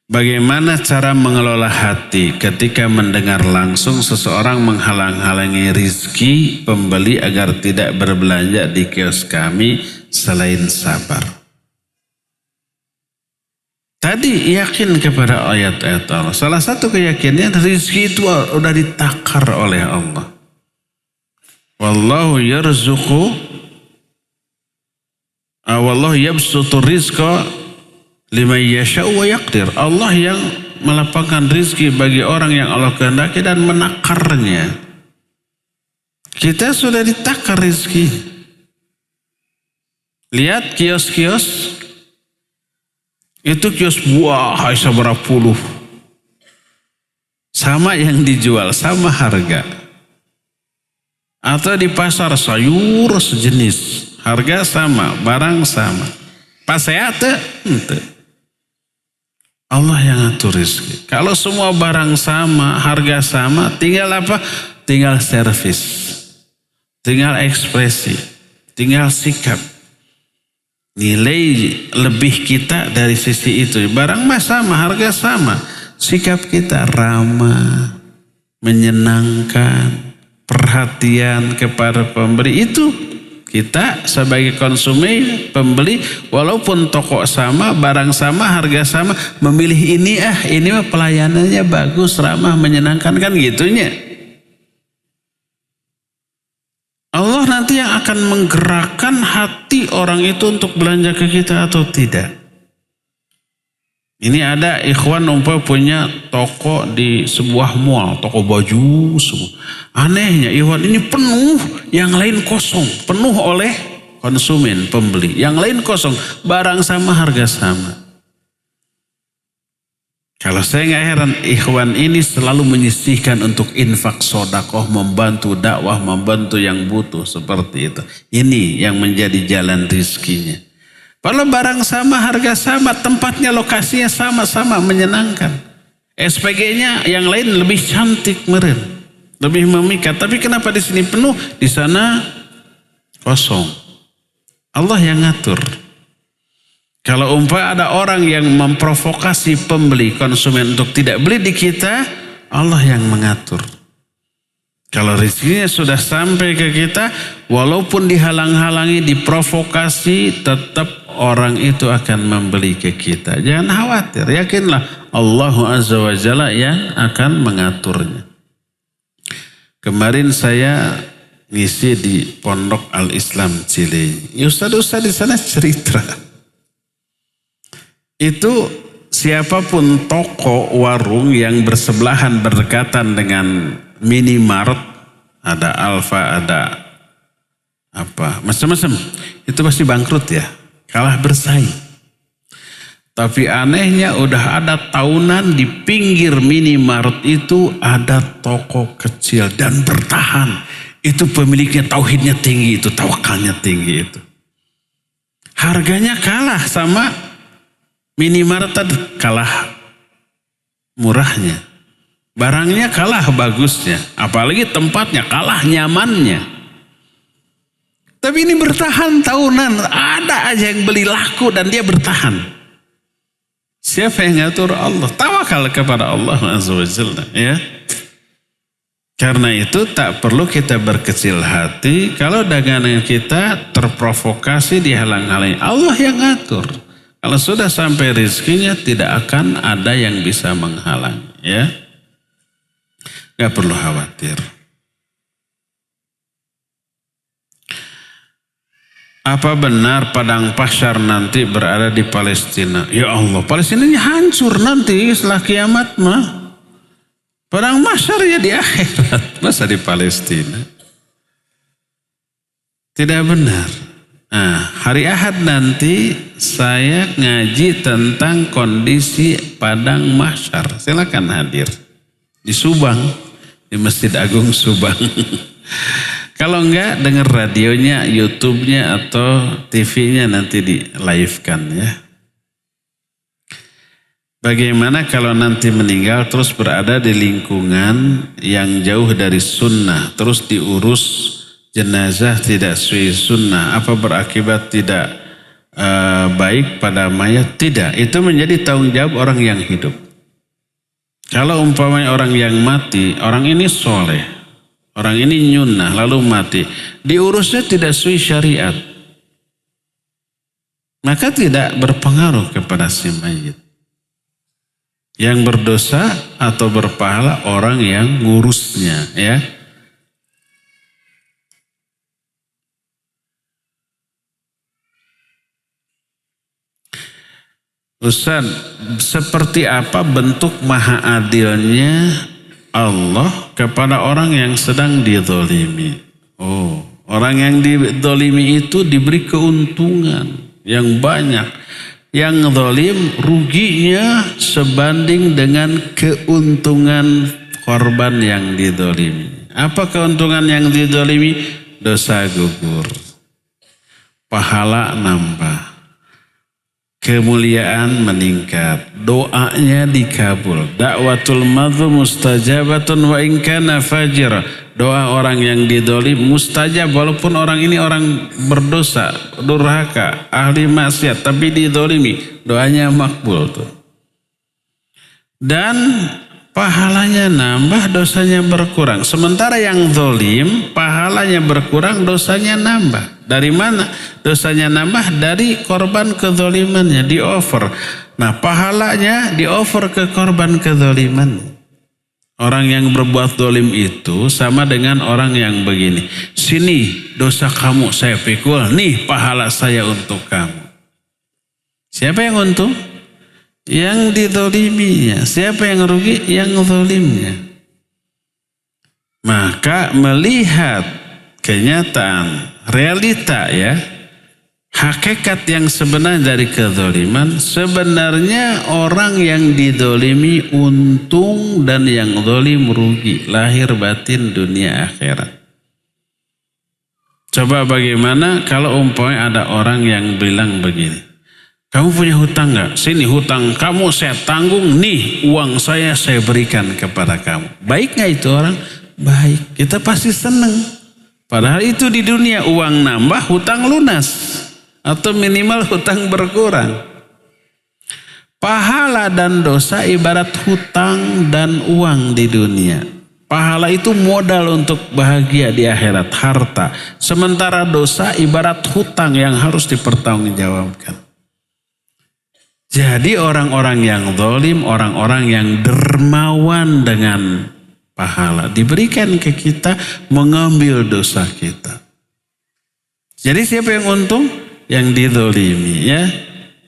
Bagaimana cara mengelola hati ketika mendengar langsung seseorang menghalang-halangi rizki pembeli agar tidak berbelanja di kios kami selain sabar? Tadi yakin kepada ayat-ayat Allah. Salah satu keyakinannya rizki itu sudah ditakar oleh Allah. Wallahu yarzuqu wallahu yabsutu rizqa liman yasha'u wa yaqdir. Allah yang melapangkan rizki bagi orang yang Allah kehendaki dan menakarnya. Kita sudah ditakar rizki. Lihat kios-kios. Itu kios buah seberapa puluh. Sama yang dijual, sama harga. Atau di pasar sayur sejenis. Harga sama, barang sama. Pas saya ente. Allah yang ngatur rezeki. Kalau semua barang sama, harga sama, tinggal apa? Tinggal servis. Tinggal ekspresi. Tinggal sikap. nilai lebih kita dari sisi itu. Barang mah sama, harga sama. Sikap kita ramah, menyenangkan, perhatian kepada pemberi itu. Kita sebagai konsumen, pembeli, walaupun toko sama, barang sama, harga sama, memilih ini mah pelayanannya bagus, ramah, menyenangkan, kan gitunya. Allah nanti yang akan menggerakkan hati orang itu untuk belanja ke kita atau tidak. Ini ada ikhwan punya toko di sebuah mall, toko baju semua. Anehnya ikhwan ini penuh, yang lain kosong. Penuh oleh konsumen, pembeli. Yang lain kosong, barang sama, harga sama. Kalau saya nggak heran, ikhwan ini selalu menyisihkan untuk infak sodakoh, membantu dakwah, membantu yang butuh seperti itu. Ini yang menjadi jalan rizkinya. Kalau barang sama, harga sama, tempatnya, lokasinya sama-sama menyenangkan. SPG-nya yang lain lebih cantik meren, lebih memikat. Tapi kenapa di sini penuh, di sana kosong? Allah yang ngatur. Kalau ada orang yang memprovokasi pembeli, konsumen untuk tidak beli di kita, Allah yang mengatur. Kalau rezekinya sudah sampai ke kita, walaupun dihalang-halangi, diprovokasi, tetap orang itu akan membeli ke kita. Jangan khawatir, yakinlah Allah Azza wa Jalla yang akan mengaturnya. Kemarin saya ngisi di Pondok Al-Islam Cileunyi. Ustaz-ustaz di sana cerita. Itu siapapun toko warung yang bersebelahan berdekatan dengan minimart, ada Alfa, ada apa, macam-macam, itu pasti bangkrut ya, kalah bersaing. Tapi anehnya udah ada tahunan di pinggir minimart itu ada toko kecil dan bertahan. Itu pemiliknya tauhidnya tinggi, itu tawakalnya tinggi itu. Harganya kalah sama minimart tadi, kalah murahnya. Barangnya kalah bagusnya, apalagi tempatnya kalah nyamannya. Tapi ini bertahan tahunan, ada aja yang beli laku dan dia bertahan. Siapa yang ngatur? Allah. Tawakal kepada Allah Azza wa Jalla, ya. Karena itu tak perlu kita berkecil hati kalau dagangan kita terprovokasi dihalang-halangi. Allah yang ngatur. Kalau sudah sampai rezekinya tidak akan ada yang bisa menghalang, ya. Gak perlu khawatir. Apa benar padang mahsyar nanti berada di Palestina? Ya Allah, Palestinanya hancur nanti setelah kiamat mah. Padang mahsyar ya di akhirat, masa di Palestina? Tidak benar. Nah, hari Ahad nanti saya ngaji tentang kondisi padang mahsyar. Silakan hadir di Subang, di Masjid Agung Subang. Kalau enggak, dengar radionya, YouTube-nya atau TV-nya nanti di live-kan ya. Bagaimana kalau nanti meninggal terus berada di lingkungan yang jauh dari sunnah, terus diurus jenazah tidak sesuai sunnah, apa berakibat tidak baik pada mayat? Tidak, itu menjadi tanggung jawab orang yang hidup. Kalau umpamanya orang yang mati, orang ini soleh, orang ini nyunnah lalu mati, diurusnya tidak sesuai syariat, maka tidak berpengaruh kepada si mayit. Yang berdosa atau berpahala orang yang ngurusnya, ya. Ustaz, seperti apa bentuk maha adilnya Allah kepada orang yang sedang dizalimi? Oh, orang yang dizalimi itu diberi keuntungan yang banyak. Yang zalim ruginya sebanding dengan keuntungan korban yang dizalimi. Apa keuntungan yang dizalimi? Dosa gugur, pahala nambah, kemuliaan meningkat, doanya dikabul. Da'watul madhlum mustajabatun wa in kana fajira. Doa orang yang didolim mustajab walaupun orang ini orang berdosa, durhaka, ahli maksiat, tapi didolimi, doanya makbul tuh. Dan pahalanya nambah, dosanya berkurang. Sementara yang zolim, pahalanya berkurang, dosanya nambah. Dari mana dosanya nambah? Dari korban kezolimannya, di over. Nah, pahalanya di over ke korban kezoliman. Orang yang berbuat zolim itu sama dengan orang yang begini. Sini dosa kamu saya pikul, nih pahala saya untuk kamu. Siapa yang untung? Yang dizoliminya. Siapa yang rugi? Yang zolimnya. Maka melihat kenyataan, realita ya, hakikat yang sebenarnya dari kezoliman, sebenarnya orang yang dizolimi untung dan yang zolim rugi, lahir batin dunia akhirat. Coba bagaimana kalau umpamanya ada orang yang bilang begini, kamu punya hutang nggak? Sini hutang kamu saya tanggung, nih uang saya berikan kepada kamu. Baik nggak itu orang? Baik, kita pasti senang. Padahal itu di dunia uang nambah, hutang lunas. Atau minimal hutang berkurang. Pahala dan dosa ibarat hutang dan uang di dunia. Pahala itu modal untuk bahagia di akhirat, harta. Sementara dosa ibarat hutang yang harus dipertanggungjawabkan. Jadi orang-orang yang zalim, orang-orang yang dermawan dengan pahala diberikan ke kita, mengambil dosa kita. Jadi siapa yang untung? Yang dizalimi ya.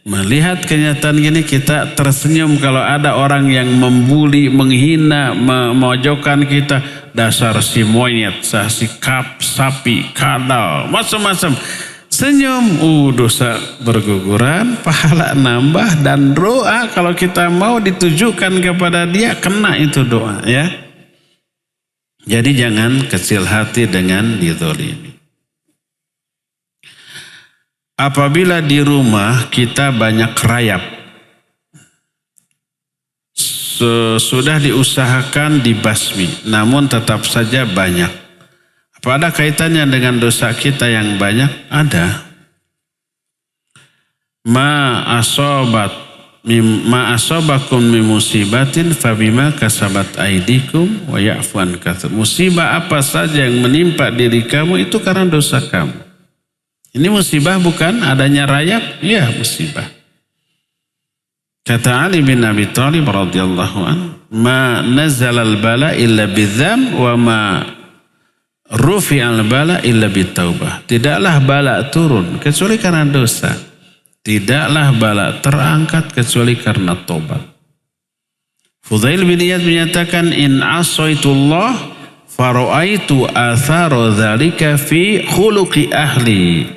Melihat kenyataan gini kita tersenyum kalau ada orang yang membuli, menghina, memojokkan kita. Dasar si monyet, si kap, sapi, kadal, macam-macam. Senyum, dosa berguguran, pahala nambah, dan doa kalau kita mau ditujukan kepada dia, kena itu doa ya. Jadi jangan kecil hati dengan dizalimi. Apabila di rumah kita banyak rayap, sudah diusahakan dibasmi, namun tetap saja banyak. Apa ada kaitannya dengan dosa kita yang banyak? Ada. Ma asobakum min musibatin fabima kasabat aidikum wa ya'fun katsir. Musibah apa saja yang menimpa diri kamu itu karena dosa kamu. Ini musibah bukan adanya rayap? Ya musibah. Kata Ali bin Abi Thalib radhiyallahu anhu, ma nazalal bala illa bidzam wa ma rufi'al bala illa bitaubah. Tidaklah bala turun kecuali karena dosa. Tidaklah bala terangkat kecuali karena tobat. Fudail bin Iyad menyatakan, in asaitullah fara'aitu athara dzalika fi khuluqi ahli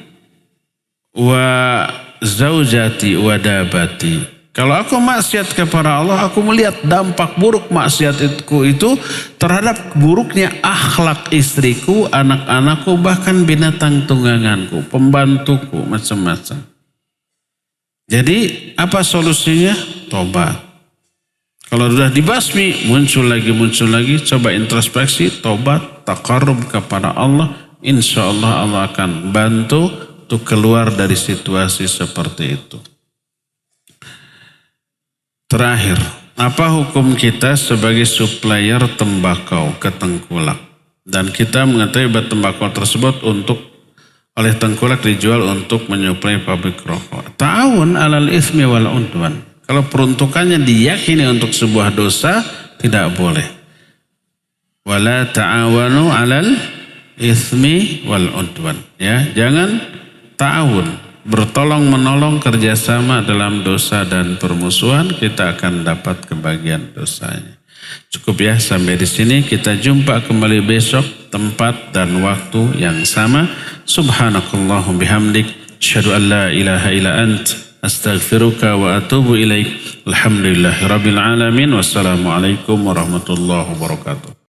wa zaujati wa dabati. Kalau aku maksiat kepada Allah, aku melihat dampak buruk maksiatku itu terhadap buruknya akhlak istriku, anak-anakku, bahkan binatang tungganganku, pembantuku, macam-macam. Jadi apa solusinya? Tobat. Kalau sudah dibasmi, muncul lagi, coba introspeksi, tobat, taqarrub kepada Allah. Insya Allah Allah akan bantu untuk keluar dari situasi seperti itu. Terakhir, apa hukum kita sebagai supplier tembakau ke Tengkulak? Dan kita mengetahui bahwa tembakau tersebut oleh Tengkulak dijual untuk menyuplai pabrik rokok. Ta'awun alal ismi wal udwan. Kalau peruntukannya diyakini untuk sebuah dosa, tidak boleh. Wala ta'awanu alal ismi wal udwan. Ya, jangan ta'awun. Bertolong menolong kerjasama dalam dosa dan permusuhan, kita akan dapat kebagian dosanya. Cukup ya sampai di sini. Kita jumpa kembali besok tempat dan waktu yang sama. Subhanakallahum bihamdik, asyhadu an la ilaha illa ant, astaghfiruka wa atubu ilaik. Alhamdulillahirabbil alamin. Wassalamualaikum warahmatullahi wabarakatuh.